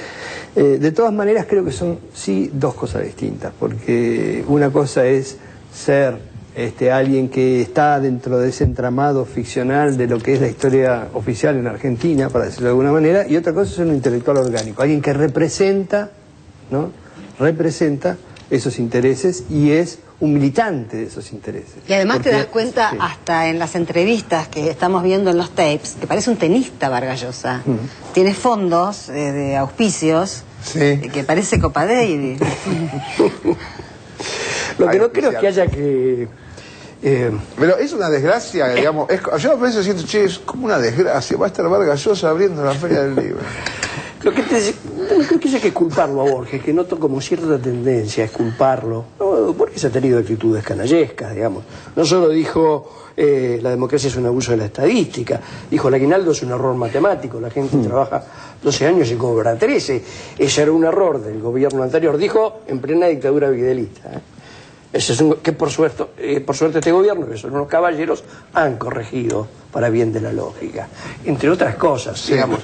de todas maneras, creo que son, sí, dos cosas distintas, porque una cosa es ser alguien que está dentro de ese entramado ficcional de lo que es la historia oficial en Argentina, para decirlo de alguna manera, y otra cosa es ser un intelectual orgánico, alguien que representa, ¿no? Representa esos intereses y es un militante de esos intereses. Y además te das cuenta, hasta en las entrevistas que estamos viendo en los tapes, que parece un tenista Vargas Llosa. Tiene fondos de auspicios, que parece Copa Davis. Lo que no creo es que haya que... Pero es una desgracia, digamos. Yo a veces siento, che, es como una desgracia. Va a estar Vargas Llosa abriendo la Feria del Libro. Lo que no creo que haya que culparlo a Borges, que noto como cierta tendencia a culparlo. No, Borges ha tenido actitudes canallescas, digamos. No solo dijo la democracia es un abuso de la estadística, dijo el aguinaldo es un error matemático, la gente trabaja 12 años y cobra 13. Ese era un error del gobierno anterior, dijo en plena dictadura videlicista. Ese es que por suerte este gobierno, que son unos caballeros, han corregido para bien de la lógica. Entre otras cosas, digamos,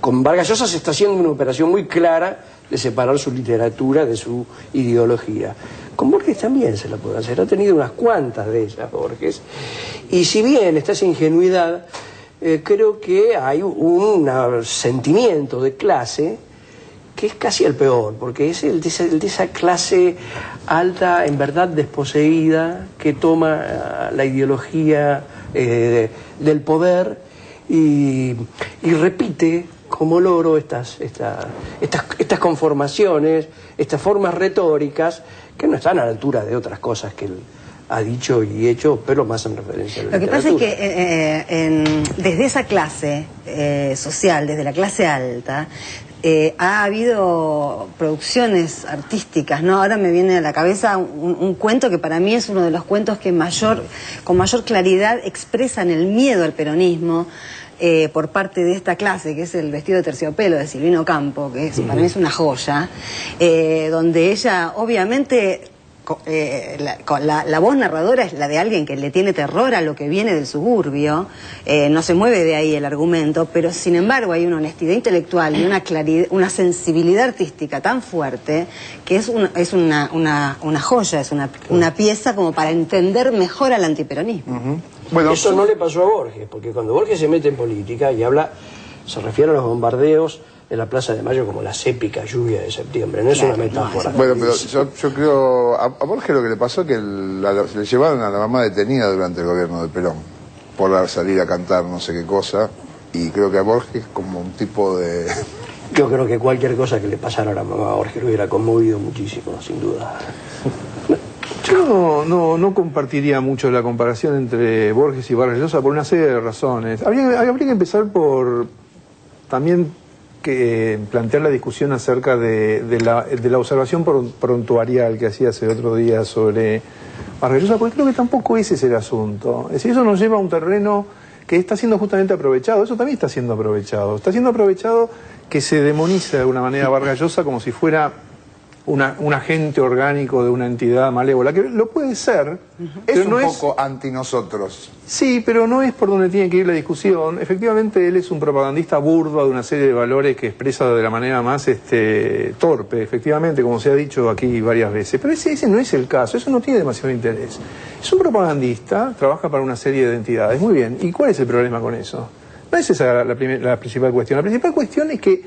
con Vargas Llosa se está haciendo una operación muy clara de separar su literatura de su ideología. Con Borges también se la puede hacer, ha tenido unas cuantas de ellas Borges, y si bien está esa ingenuidad, creo que hay un sentimiento de clase que es casi el peor, porque es el de esa clase alta, en verdad desposeída, que toma la ideología del poder y repite como loro estas conformaciones, estas formas retóricas que no están a la altura de otras cosas que él ha dicho y hecho, pero más en referencia a la literatura. Lo que pasa es que desde esa clase social, desde la clase alta, ha habido producciones artísticas, ¿no? Ahora me viene a la cabeza un cuento que para mí es uno de los cuentos que con mayor claridad expresan el miedo al peronismo por parte de esta clase, que es El vestido de terciopelo de Silvino Campo, que para mí es una joya, donde ella obviamente... la voz narradora es la de alguien que le tiene terror a lo que viene del suburbio, no se mueve de ahí el argumento, pero sin embargo hay una honestidad intelectual y una claridad, una sensibilidad artística tan fuerte que es una joya, es una pieza como para entender mejor al antiperonismo. Bueno, eso no le pasó a Borges, porque cuando Borges se mete en política y habla, se refiere a los bombardeos en la Plaza de Mayo como las épicas lluvias de septiembre, no es una metáfora. Bueno, pero yo creo, a Borges lo que le pasó es que le llevaron a la mamá detenida durante el gobierno de Perón por salir a cantar no sé qué cosa, y creo que a Borges como un tipo de... Yo creo que cualquier cosa que le pasara a la mamá a Borges lo hubiera conmovido muchísimo, sin duda. Yo no compartiría mucho la comparación entre Borges y Vargas Llosa por una serie de razones. Habría que empezar por también plantear la discusión acerca de la observación prontuarial que hacía hace otro día sobre Vargas Llosa, porque creo que tampoco ese es el asunto. Es decir, eso nos lleva a un terreno que está siendo justamente aprovechado. Eso también está siendo aprovechado. Está siendo aprovechado que se demoniza de alguna manera a Vargas Llosa como si fuera un agente orgánico de una entidad malévola, que lo puede ser. Es un poco anti nosotros. Sí, pero no es por donde tiene que ir la discusión. Efectivamente, él es un propagandista burdo de una serie de valores que expresa de la manera más torpe, efectivamente, como se ha dicho aquí varias veces. Pero ese no es el caso, eso no tiene demasiado interés. Es un propagandista, trabaja para una serie de entidades. Muy bien, ¿y cuál es el problema con eso? No es esa la principal cuestión. La principal cuestión es que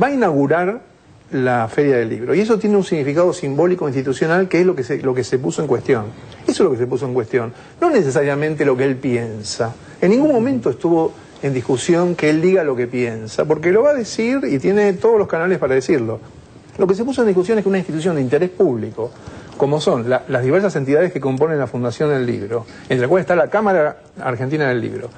va a inaugurar la Feria del Libro, y eso tiene un significado simbólico institucional que es lo que se puso en cuestión. Eso es lo que se puso en cuestión, no necesariamente lo que él piensa. En ningún momento estuvo en discusión que él diga lo que piensa, porque lo va a decir y tiene todos los canales para decirlo. Lo que se puso en discusión es que una institución de interés público, como son las diversas entidades que componen la Fundación del Libro, entre la cual está la Cámara Argentina del Libro,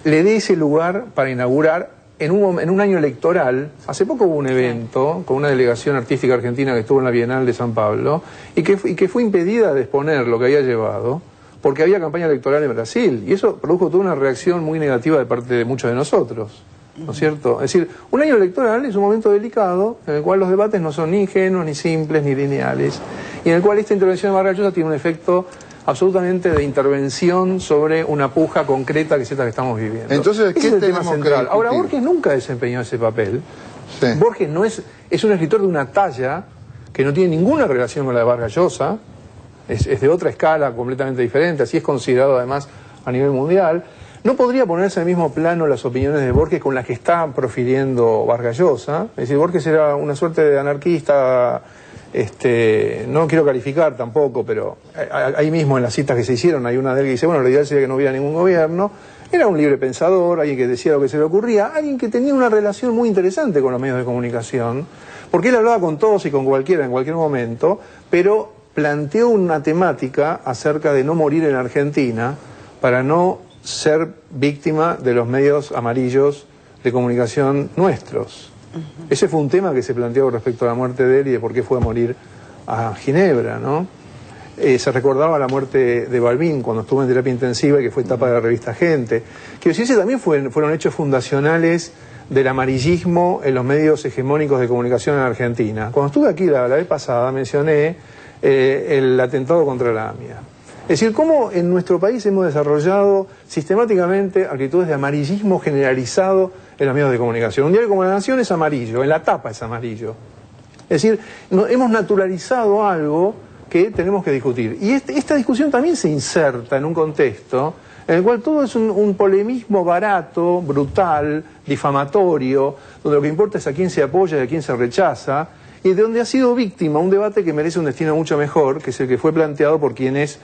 le dé ese lugar para inaugurar en un año electoral. Hace poco hubo un evento con una delegación artística argentina que estuvo en la Bienal de San Pablo y que fue impedida de exponer lo que había llevado porque había campaña electoral en Brasil, y eso produjo toda una reacción muy negativa de parte de muchos de nosotros, ¿no es cierto? Es decir, un año electoral es un momento delicado en el cual los debates no son ni ingenuos, ni simples, ni lineales, y en el cual esta intervención de Vargas Llosa tiene un efecto absolutamente de intervención sobre una puja concreta que es esta que estamos viviendo. Entonces, ¿qué es el tema tenemos central? que Ahora, Borges nunca desempeñó ese papel. Sí. Borges es un escritor de una talla que no tiene ninguna relación con la de Vargas Llosa, es de otra escala completamente diferente, así es considerado además a nivel mundial. No podría ponerse en el mismo plano las opiniones de Borges con las que está profiriendo Vargas Llosa. Es decir, Borges era una suerte de anarquista. No quiero calificar tampoco, pero ahí mismo en las citas que se hicieron hay una de él que dice, bueno, lo ideal sería que no hubiera ningún gobierno. Era un libre pensador, alguien que decía lo que se le ocurría, alguien que tenía una relación muy interesante con los medios de comunicación, porque él hablaba con todos y con cualquiera en cualquier momento, pero planteó una temática acerca de no morir en Argentina para no ser víctima de los medios amarillos de comunicación nuestros. Ese fue un tema que se planteó respecto a la muerte de él y de por qué fue a morir a Ginebra, ¿no? Se recordaba la muerte de Balbín cuando estuvo en terapia intensiva y que fue tapa de la revista Gente. Quiero decir, también fueron hechos fundacionales del amarillismo en los medios hegemónicos de comunicación en Argentina. Cuando estuve aquí la vez pasada mencioné el atentado contra la AMIA. Es decir, cómo en nuestro país hemos desarrollado sistemáticamente actitudes de amarillismo generalizado en los medios de comunicación. Un diario como La Nación es amarillo, en la tapa es amarillo. Es decir, hemos naturalizado algo que tenemos que discutir. Y esta discusión también se inserta en un contexto en el cual todo es un polemismo barato, brutal, difamatorio, donde lo que importa es a quién se apoya y a quién se rechaza, y de donde ha sido víctima un debate que merece un destino mucho mejor, que es el que fue planteado por quienes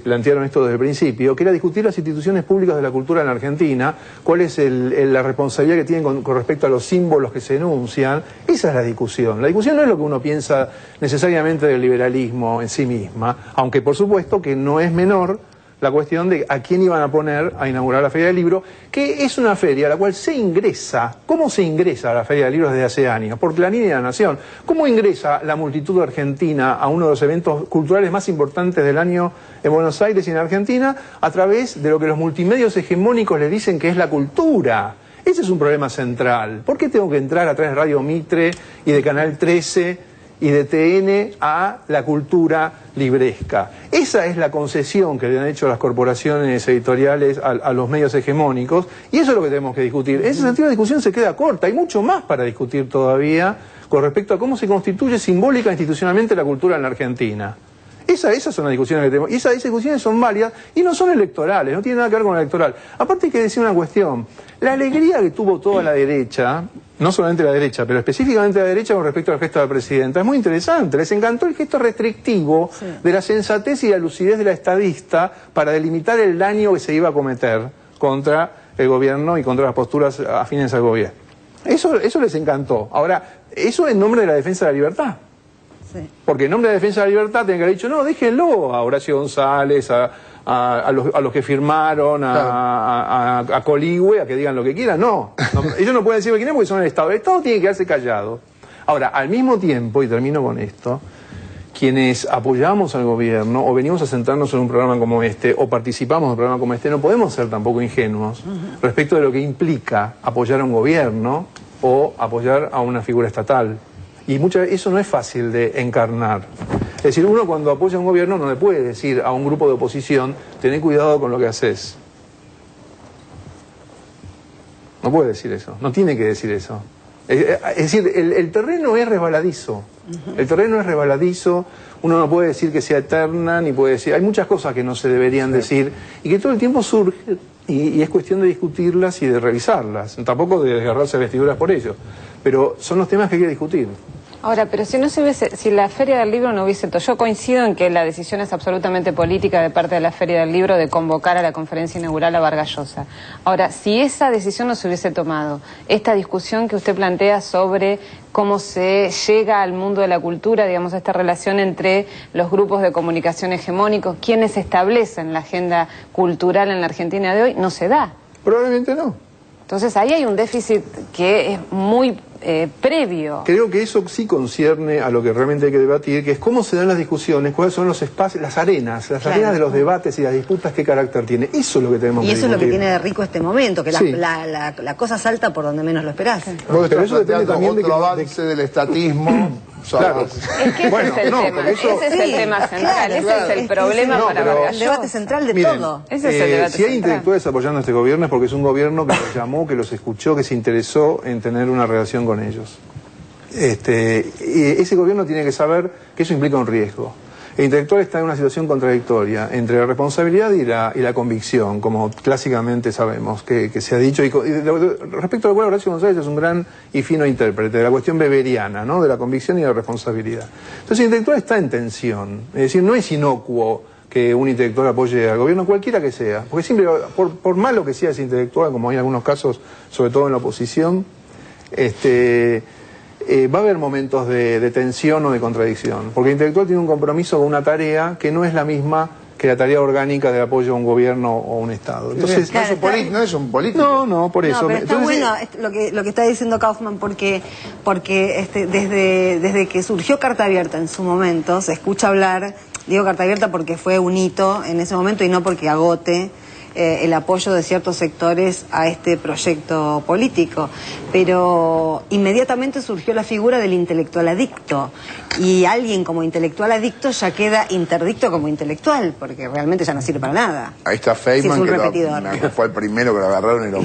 plantearon esto desde el principio, que era discutir las instituciones públicas de la cultura en la Argentina, cuál es la responsabilidad que tienen con respecto a los símbolos que se enuncian. Esa es la discusión. La discusión no es lo que uno piensa necesariamente del liberalismo en sí misma, aunque por supuesto que no es menor la cuestión de a quién iban a poner a inaugurar la Feria del Libro, que es una feria a la cual se ingresa. ¿Cómo se ingresa a la Feria del Libro desde hace años? Por Clarín y La Nación. ¿Cómo ingresa la multitud argentina a uno de los eventos culturales más importantes del año en Buenos Aires y en Argentina? A través de lo que los multimedios hegemónicos le dicen que es la cultura. Ese es un problema central. ¿Por qué tengo que entrar a través de Radio Mitre y de Canal 13 y de TN a la cultura libresca? Esa es la concesión que le han hecho las corporaciones editoriales a los medios hegemónicos, y eso es lo que tenemos que discutir. En ese sentido la discusión se queda corta, hay mucho más para discutir todavía con respecto a cómo se constituye simbólica e institucionalmente la cultura en la Argentina. Esas son las discusiones que tenemos, y esas discusiones son válidas y no son electorales, no tienen nada que ver con lo electoral. Aparte hay que decir una cuestión, la alegría que tuvo toda la derecha, no solamente la derecha, pero específicamente la derecha con respecto al gesto de la presidenta, es muy interesante. Les encantó el gesto restrictivo de la sensatez y la lucidez de la estadista para delimitar el daño que se iba a cometer contra el gobierno y contra las posturas afines al gobierno. Eso les encantó. Ahora, eso en nombre de la defensa de la libertad. Porque en nombre de la defensa de la libertad tienen que haber dicho, no, déjenlo a Horacio González, a los que firmaron, a Coligüe, a que digan lo que quieran. No, ellos no pueden decir lo que quieren porque son el Estado. El Estado tiene que quedarse callado. Ahora, al mismo tiempo, y termino con esto, quienes apoyamos al gobierno o venimos a sentarnos en un programa como este o participamos en un programa como este, no podemos ser tampoco ingenuos respecto de lo que implica apoyar a un gobierno o apoyar a una figura estatal. Y eso no es fácil de encarnar. Es decir, uno cuando apoya a un gobierno no le puede decir a un grupo de oposición, tened cuidado con lo que haces. No puede decir eso, no tiene que decir eso. Es decir, el terreno es resbaladizo. El terreno es resbaladizo, uno no puede decir que sea eterna, ni puede decir... Hay muchas cosas que no se deberían decir y que todo el tiempo surgen y es cuestión de discutirlas y de revisarlas. Tampoco de desgarrarse vestiduras por ello. Pero son los temas que hay que discutir. Ahora, pero si la Feria del Libro no hubiese... Yo coincido en que la decisión es absolutamente política de parte de la Feria del Libro de convocar a la conferencia inaugural a Vargas Llosa. Ahora, si esa decisión no se hubiese tomado, esta discusión que usted plantea sobre cómo se llega al mundo de la cultura, digamos, esta relación entre los grupos de comunicación hegemónicos, quienes establecen la agenda cultural en la Argentina de hoy, no se da. Probablemente no. Entonces ahí hay un déficit que es muy previo. Creo que eso sí concierne a lo que realmente hay que debatir, que es cómo se dan las discusiones, cuáles son los espacios, las arenas de los debates y las disputas, qué carácter tiene. Eso es lo que tenemos que discutir. Y eso es lo que tiene de rico este momento, que la cosa salta por donde menos lo esperás. Pero eso depende también de otro avance del estatismo. Claro. Es que ese es el tema. Ese es el tema central. Ese es el problema para Vargas Llosa. El debate central de todo. Ese es el debate si hay intelectuales apoyando a este gobierno es porque es un gobierno que los llamó, que los escuchó, que se interesó en tener una relación con ellos. Ese gobierno tiene que saber que eso implica un riesgo. El intelectual está en una situación contradictoria entre la responsabilidad y la convicción, como clásicamente sabemos que se ha dicho. Respecto a lo cual Horacio González es un gran y fino intérprete de la cuestión weberiana, ¿no? De la convicción y de la responsabilidad. Entonces el intelectual está en tensión. Es decir, no es inocuo que un intelectual apoye al gobierno, cualquiera que sea. Porque siempre, por malo que sea ese intelectual, como hay en algunos casos, sobre todo en la oposición, va a haber momentos de tensión o de contradicción, porque el intelectual tiene un compromiso con una tarea que no es la misma que la tarea orgánica de apoyo a un gobierno o a un Estado. Entonces, claro, no es un político. No, por eso. No, pero está bueno lo que está diciendo Kaufman, porque desde que surgió Carta Abierta en su momento, se escucha hablar, digo Carta Abierta porque fue un hito en ese momento y no porque agote el apoyo de ciertos sectores a este proyecto político, pero inmediatamente surgió la figura del intelectual adicto, y alguien como intelectual adicto ya queda interdicto como intelectual, porque realmente ya no sirve para nada. Ahí está Feynman, si que fue el primero que lo agarraron y lo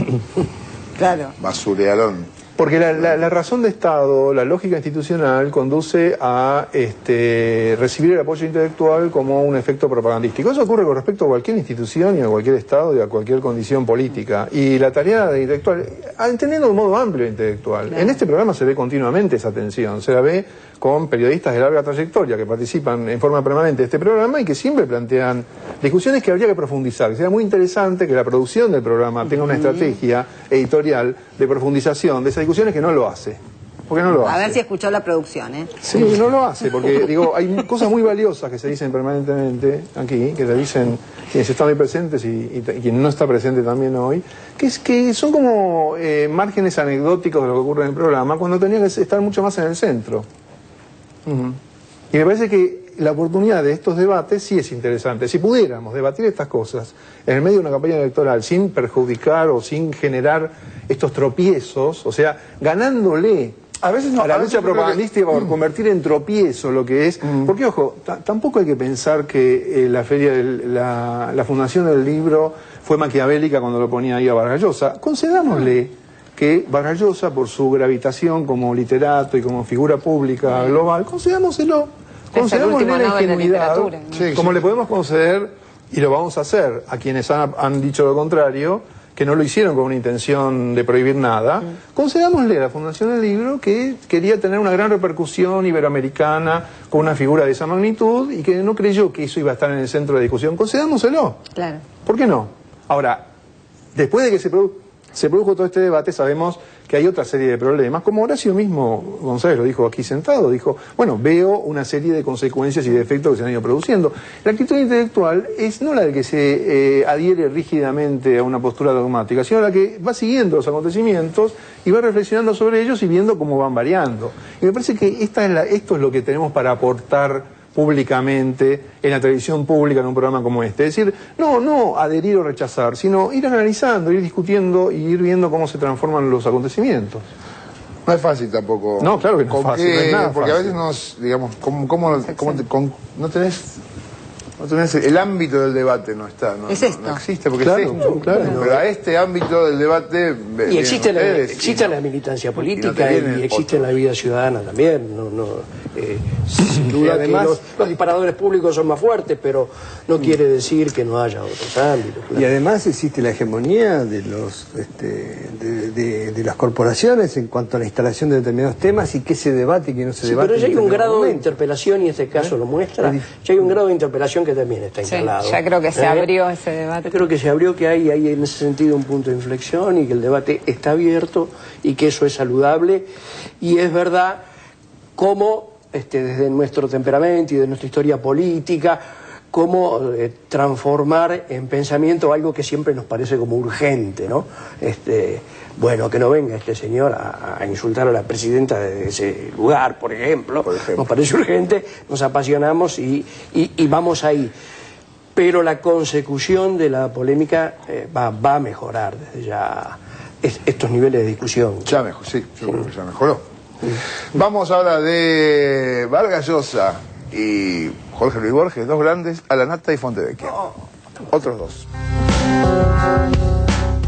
claro. basurearon. Porque la razón de Estado, la lógica institucional, conduce a recibir el apoyo intelectual como un efecto propagandístico. Eso ocurre con respecto a cualquier institución y a cualquier Estado y a cualquier condición política. Y la tarea de intelectual, entendiendo de un modo amplio intelectual, en este programa se ve continuamente esa tensión, se la ve con periodistas de larga trayectoria que participan en forma permanente de este programa y que siempre plantean discusiones que habría que profundizar. Sería muy interesante que la producción del programa tenga una estrategia editorial de profundización de esas discusiones, que no lo hace. ¿Por qué no lo hace? A ver si escuchó la producción, ¿eh? Sí, no lo hace, porque digo, hay cosas muy valiosas que se dicen permanentemente aquí, que se dicen quienes están hoy presentes y quien no está presente también hoy, que son como márgenes anecdóticos de lo que ocurre en el programa, cuando tenía que estar mucho más en el centro. Y me parece que la oportunidad de estos debates sí es interesante. Si pudiéramos debatir estas cosas en el medio de una campaña electoral sin perjudicar o sin generar estos tropiezos, o sea, ganándole a la lucha propagandística por convertir en tropiezo lo que es, porque ojo, tampoco hay que pensar que la feria, la fundación del libro fue maquiavélica cuando lo ponía ahí a Vargas Llosa. Concedámosle que Vargas Llosa, por su gravitación como literato y como figura pública global, concedámoselo, concedémosle la ingenuidad, ¿no? Como le podemos conceder, y lo vamos a hacer, a quienes han dicho lo contrario, que no lo hicieron con una intención de prohibir nada, concedámosle a la Fundación del Libro que quería tener una gran repercusión iberoamericana con una figura de esa magnitud y que no creyó que eso iba a estar en el centro de la discusión. Concedámoselo. Claro. ¿Por qué no? Ahora, después de que se produjo todo este debate, sabemos que hay otra serie de problemas, como Horacio mismo González lo dijo aquí sentado, dijo, bueno, veo una serie de consecuencias y de efectos que se han ido produciendo. La actitud intelectual es no la de que se adhiere rígidamente a una postura dogmática, sino la que va siguiendo los acontecimientos y va reflexionando sobre ellos y viendo cómo van variando. Y me parece que esto es lo que tenemos para aportar públicamente en la televisión pública en un programa como este. Es decir, no adherir o rechazar, sino ir analizando, ir discutiendo y ir viendo cómo se transforman los acontecimientos. No es fácil tampoco. No, claro que no es fácil. No es nada porque fácil. A veces no tenés el ámbito del debate, no está, no existe, porque claro, pero a este ámbito del debate y existe la militancia política y existe la vida ciudadana también, sin duda además, que los disparadores públicos son más fuertes, pero no quiere decir que no haya otros ámbitos. Y además existe la hegemonía de los de las corporaciones en cuanto a la instalación de determinados temas y qué se debate y qué no se debate. Pero ya hay un grado de interpelación, y este caso lo muestra, ya hay un grado de interpelación que también está instalado. Ya creo que se abrió ese debate. Yo creo que se abrió, que hay en ese sentido un punto de inflexión y que el debate está abierto y que eso es saludable. Y es verdad cómo desde nuestro temperamento y de nuestra historia política, cómo transformar en pensamiento algo que siempre nos parece como urgente, ¿no? Bueno, que no venga este señor a insultar a la presidenta de ese lugar, por ejemplo. Nos parece urgente, nos apasionamos y vamos ahí. Pero la consecución de la polémica va a mejorar desde ya estos niveles de discusión. Ya mejor, sí, yo creo que ya mejoró. Vamos ahora de Vargas Llosa y Jorge Luis Borges, dos grandes, a La Nata y Fontevecchia. Otros dos.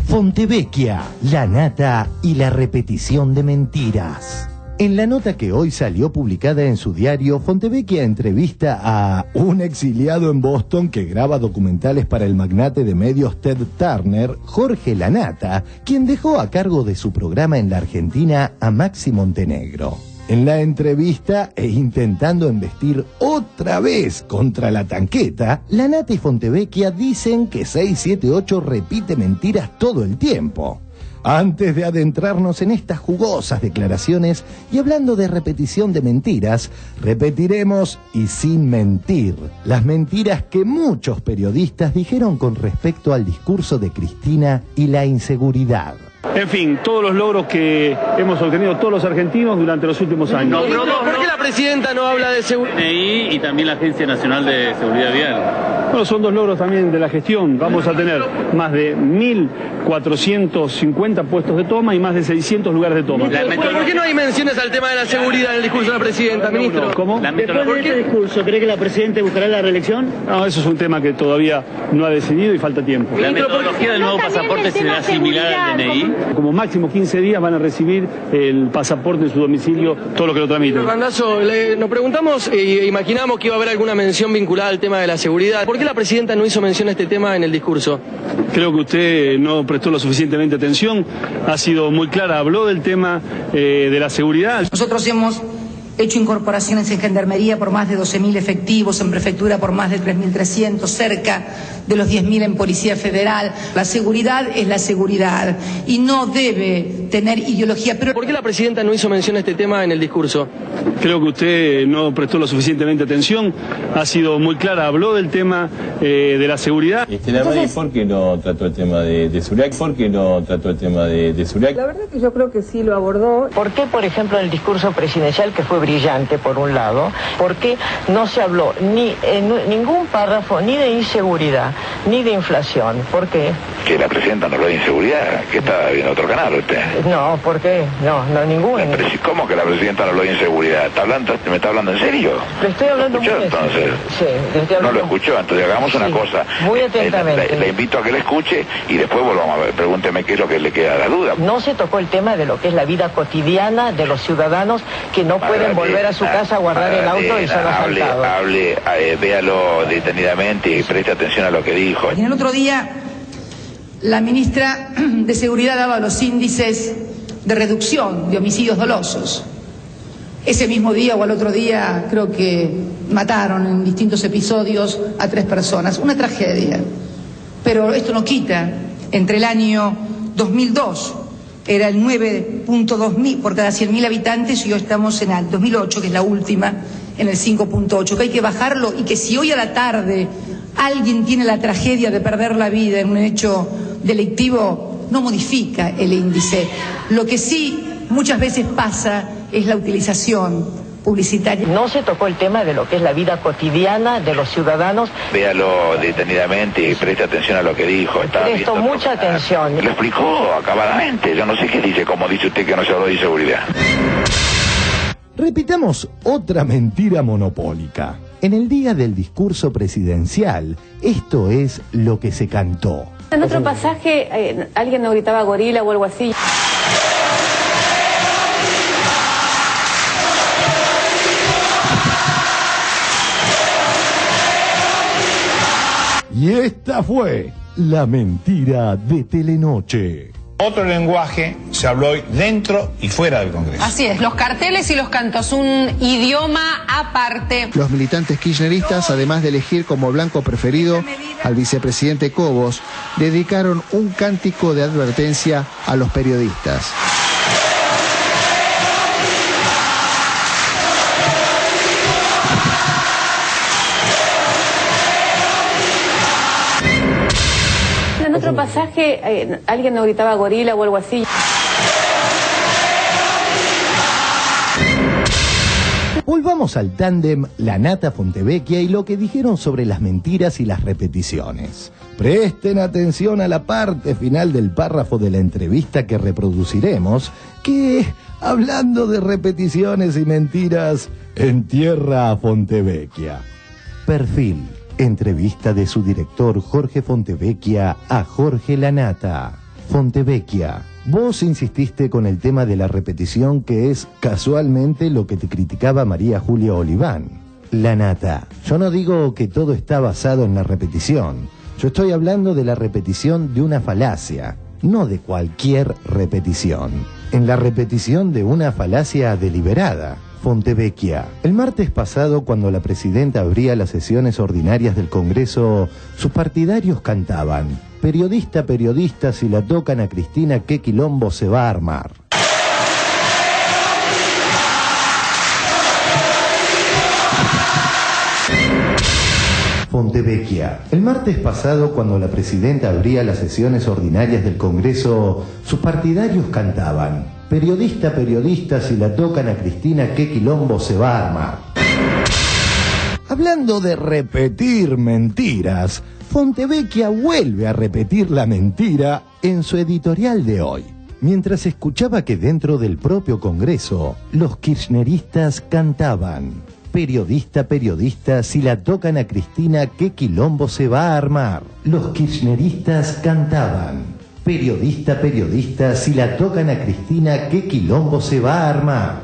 Fontevecchia, La Nata y la repetición de mentiras. En la nota que hoy salió publicada en su diario, Fontevecchia entrevista a un exiliado en Boston que graba documentales para el magnate de medios Ted Turner, Jorge La Nata, quien dejó a cargo de su programa en la Argentina a Maxi Montenegro. En la entrevista, e intentando embestir otra vez contra la tanqueta, La Nata y Fontevecchia dicen que 678 repite mentiras todo el tiempo. Antes de adentrarnos en estas jugosas declaraciones y hablando de repetición de mentiras, repetiremos y sin mentir las mentiras que muchos periodistas dijeron con respecto al discurso de Cristina y la inseguridad. En fin, todos los logros que hemos obtenido todos los argentinos durante los últimos años. ¿Por qué la presidenta no habla de seguridad? Y también la Agencia Nacional de Seguridad Vial. Bueno, son dos logros también de la gestión. Vamos a tener más de 1.450 puestos de toma y más de 600 lugares de toma. ¿Por qué no hay menciones al tema de la seguridad en el discurso de la presidenta, ministro? ¿Cómo? Después de este discurso, ¿cree que la presidenta buscará la reelección? No, eso es un tema que todavía no ha decidido y falta tiempo. ¿La metodología del nuevo pasaporte será similar al DNI? hoy, como máximo 15 días van a recibir el pasaporte en su domicilio, todo lo que lo tramiten. Randazzo, nos preguntamos e imaginamos que iba a haber alguna mención vinculada al tema de la seguridad. ¿Por qué la presidenta no hizo mención a este tema en el discurso? Creo que usted no prestó lo suficientemente atención, ha sido muy clara, habló del tema de la seguridad. Nosotros hemos hecho incorporaciones en Gendarmería por más de 12.000 efectivos, en Prefectura por más de 3.300, cerca de los 10.000 en Policía Federal. La seguridad es la seguridad y no debe tener ideología. Pero ¿por qué la presidenta no hizo mención a este tema en el discurso? Creo que usted no prestó lo suficientemente atención, ha sido muy clara, habló del tema de la seguridad. Entonces, ¿por qué no trató el tema de seguridad? ¿Por qué no trató el tema de seguridad? La verdad que yo creo que sí lo abordó. ¿Por qué, por ejemplo, en el discurso presidencial, que fue brillante por un lado, por qué no se habló ni en ningún párrafo ni de inseguridad, ni de inflación? ¿Por qué? Que la presidenta no habló de inseguridad, que está viendo otro canal usted. No, ¿por qué? No, ninguno. ¿Cómo que la presidenta no habló de inseguridad? ¿Me está hablando en serio? Le estoy hablando muy entonces? Sí, le estoy hablando. No lo escuchó, entonces hagamos una cosa. Muy atentamente. Le invito a que le escuche y después volvamos a ver. Pregúnteme qué es lo que le queda la duda. No se tocó el tema de lo que es la vida cotidiana de los ciudadanos que no pueden volver a su casa a guardar el auto y son asaltados. Véalo detenidamente y preste atención a lo que dijo. Y el otro día la ministra de Seguridad daba los índices de reducción de homicidios dolosos. Ese mismo día o al otro día creo que mataron en distintos episodios a 3 personas. Una tragedia. Pero esto no quita, entre el año 2002 era el 9.2 por cada 100.000 habitantes y hoy estamos en el 2008, que es la última, en el 5.8, que hay que bajarlo y que si hoy a la tarde alguien tiene la tragedia de perder la vida en un hecho delictivo, no modifica el índice. Lo que sí muchas veces pasa es la utilización publicitaria. No se tocó el tema de lo que es la vida cotidiana de los ciudadanos. Véalo detenidamente y preste atención a lo que dijo. Presto mucha atención. Lo explicó acabadamente. Yo no sé qué dice, como dice usted que no se habló de inseguridad. Repitamos otra mentira monopólica. En el día del discurso presidencial, esto es lo que se cantó. En otro pasaje, alguien no gritaba gorila o algo así. Y esta fue la mentira de Telenoche. Otro lenguaje se habló hoy dentro y fuera del Congreso. Así es, los carteles y los cantos, un idioma aparte. Los militantes kirchneristas, además de elegir como blanco preferido al vicepresidente Cobos, dedicaron un cántico de advertencia a los periodistas. En otro pasaje, alguien no gritaba gorila o algo así. Volvamos al tándem Lanata-Fontevecchia y lo que dijeron sobre las mentiras y las repeticiones. Presten atención a la parte final del párrafo de la entrevista que reproduciremos, que, hablando de repeticiones y mentiras, entierra a Fontevecchia. Perfil. Entrevista de su director Jorge Fontevecchia a Jorge Lanata. Fontevecchia, vos insististe con el tema de la repetición, que es casualmente lo que te criticaba María Julia Oliván. Lanata, yo no digo que todo está basado en la repetición. Yo estoy hablando de la repetición de una falacia, no de cualquier repetición. En la repetición de una falacia deliberada. Fontevecchia, el martes pasado, cuando la presidenta abría las sesiones ordinarias del Congreso, sus partidarios cantaban: periodista, periodista, si la tocan a Cristina, qué quilombo se va a armar. Fontevecchia, el martes pasado, cuando la presidenta abría las sesiones ordinarias del Congreso, sus partidarios cantaban: periodista, periodista, si la tocan a Cristina, qué quilombo se va a armar. Hablando de repetir mentiras, Fontevecchia vuelve a repetir la mentira en su editorial de hoy. Mientras escuchaba que dentro del propio Congreso, los kirchneristas cantaban: periodista, periodista, si la tocan a Cristina, qué quilombo se va a armar. Los kirchneristas cantaban: Periodista, periodista, si la tocan a Cristina, ¿qué quilombo se va a armar?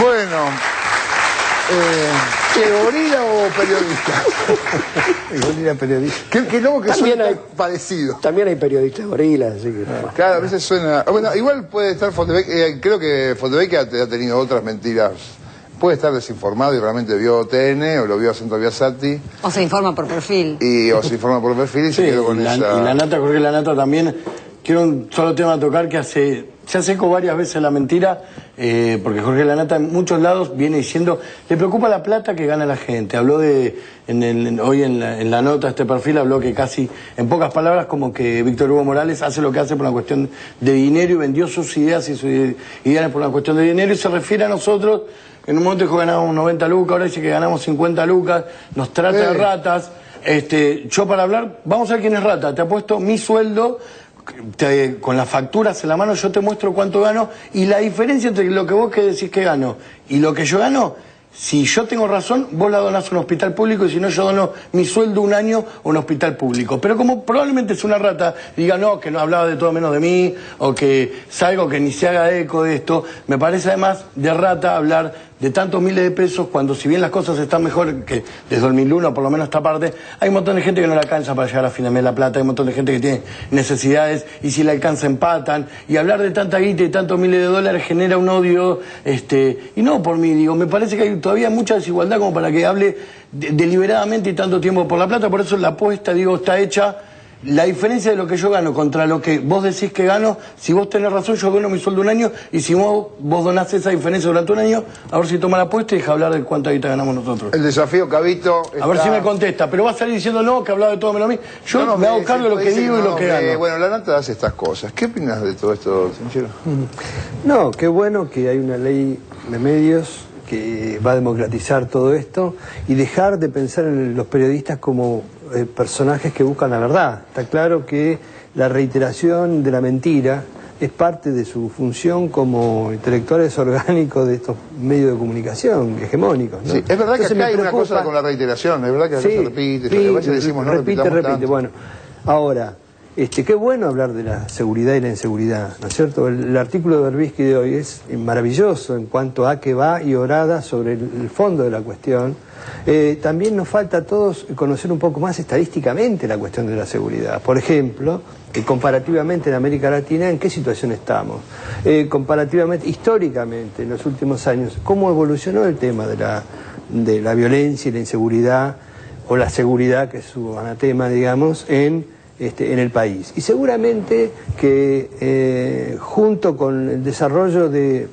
Bueno, ¿gorila o periodista? Gorila periodista. Que luego que suena parecido. También hay periodistas gorilas, así que... Claro, a veces suena... Bueno, igual puede estar Fontevecchia, creo que Fontevecchia ha tenido otras mentiras. Puede estar desinformado y realmente vio TN o lo vio a Centro Biasati. O se informa por perfil. O se informa por perfil y se quedó con esa... Y la nata, Jorge Lanata también, quiero un solo tema a tocar que se hace eco varias veces la mentira, porque Jorge Lanata en muchos lados viene diciendo, le preocupa la plata que gana la gente. Habló hoy en la nota, este perfil, habló que casi, en pocas palabras, como que Víctor Hugo Morales hace lo que hace por una cuestión de dinero y vendió sus ideas y sus ideales por una cuestión de dinero, y se refiere a nosotros. En un momento dijo que ganábamos 90 lucas, ahora dice que ganamos 50 lucas, nos trata de ratas. Yo para hablar, vamos a ver quién es rata. Te apuesto mi sueldo, con las facturas en la mano, yo te muestro cuánto gano, y la diferencia entre lo que vos que decís que gano y lo que yo gano, si yo tengo razón, vos la donás a un hospital público, y si no, yo dono mi sueldo un año a un hospital público. Pero como probablemente es una rata, diga no, que no hablaba de todo menos de mí, o que salgo que ni se haga eco de esto, me parece además de rata hablar de tantos miles de pesos, cuando si bien las cosas están mejor que desde 2001, por lo menos esta parte, hay un montón de gente que no le alcanza para llegar a fin de mes la plata, hay un montón de gente que tiene necesidades, y si le alcanza empatan, y hablar de tanta guita y tantos miles de dólares genera un odio, y no por mí, digo, me parece que hay todavía mucha desigualdad como para que hable deliberadamente y tanto tiempo por la plata. Por eso la apuesta, digo, está hecha. La diferencia de lo que yo gano contra lo que vos decís que gano, si vos tenés razón, yo gano mi sueldo un año, y si vos donás esa diferencia durante un año, a ver si toma la apuesta y deja hablar de cuánta guita ganamos nosotros. El desafío, Cabito, está... A ver si me contesta, pero va a salir diciendo no, que hablaba de todo menos a mí. Yo me hago cargo de lo que digo y lo que gano. Bueno, la nata hace estas cosas. ¿Qué opinas de todo esto, Sinchero? No, qué bueno que hay una ley de medios que va a democratizar todo esto y dejar de pensar en los periodistas como personajes que buscan la verdad. Está claro que la reiteración de la mentira es parte de su función como intelectuales orgánicos de estos medios de comunicación hegemónicos, ¿no? Sí, es verdad. Entonces que acá hay una cosa con la reiteración, es verdad que acá se repite, a veces decimos no repite. Tanto. Bueno, ahora, qué bueno hablar de la seguridad y la inseguridad, ¿no es cierto? El artículo de Berbisky de hoy es maravilloso en cuanto a que va y orada sobre el fondo de la cuestión. También nos falta a todos conocer un poco más estadísticamente la cuestión de la seguridad. Por ejemplo, comparativamente en América Latina, ¿en qué situación estamos? Comparativamente, históricamente, en los últimos años, ¿cómo evolucionó el tema de la violencia y la inseguridad, o la seguridad, que es su anatema, digamos, en el país? Y seguramente que junto con el desarrollo de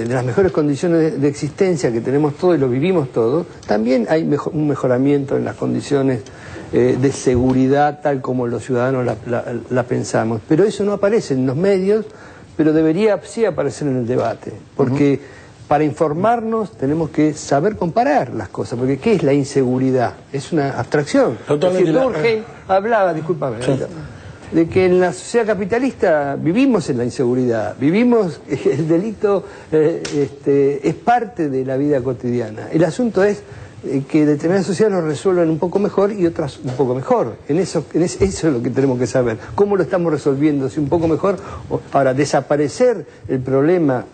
las mejores condiciones de existencia que tenemos todos y lo vivimos todos, también hay un mejoramiento en las condiciones de seguridad tal como los ciudadanos la pensamos. Pero eso no aparece en los medios, pero debería sí aparecer en el debate, porque para informarnos tenemos que saber comparar las cosas, porque ¿qué es la inseguridad? Es una abstracción. Totalmente. Durkheim hablaba, discúlpame, de que en la sociedad capitalista vivimos en la inseguridad, vivimos, el delito es parte de la vida cotidiana. El asunto es que determinadas sociedades lo resuelven un poco mejor y otras un poco mejor. Eso es lo que tenemos que saber. ¿Cómo lo estamos resolviendo? Si un poco mejor, para desaparecer el problema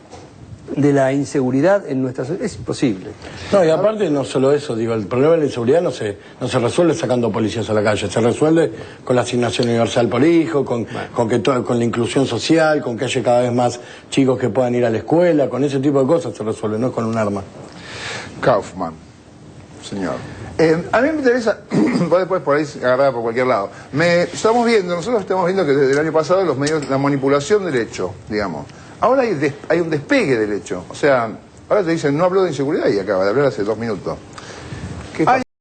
de la inseguridad en nuestra sociedad es imposible. No, y aparte no solo eso, digo, el problema de la inseguridad no se resuelve sacando policías a la calle, se resuelve con la asignación universal por hijo, con la inclusión social, con que haya cada vez más chicos que puedan ir a la escuela, con ese tipo de cosas se resuelve, no con un arma. Kaufman, señor. A mí me interesa, vos después por ahí agarrar por cualquier lado. Nosotros estamos viendo que desde el año pasado los medios, la manipulación del hecho, digamos. Ahora hay un despegue del hecho. O sea, ahora te dicen, no habló de inseguridad y acaba de hablar hace 2 minutos. ¿Qué pasa?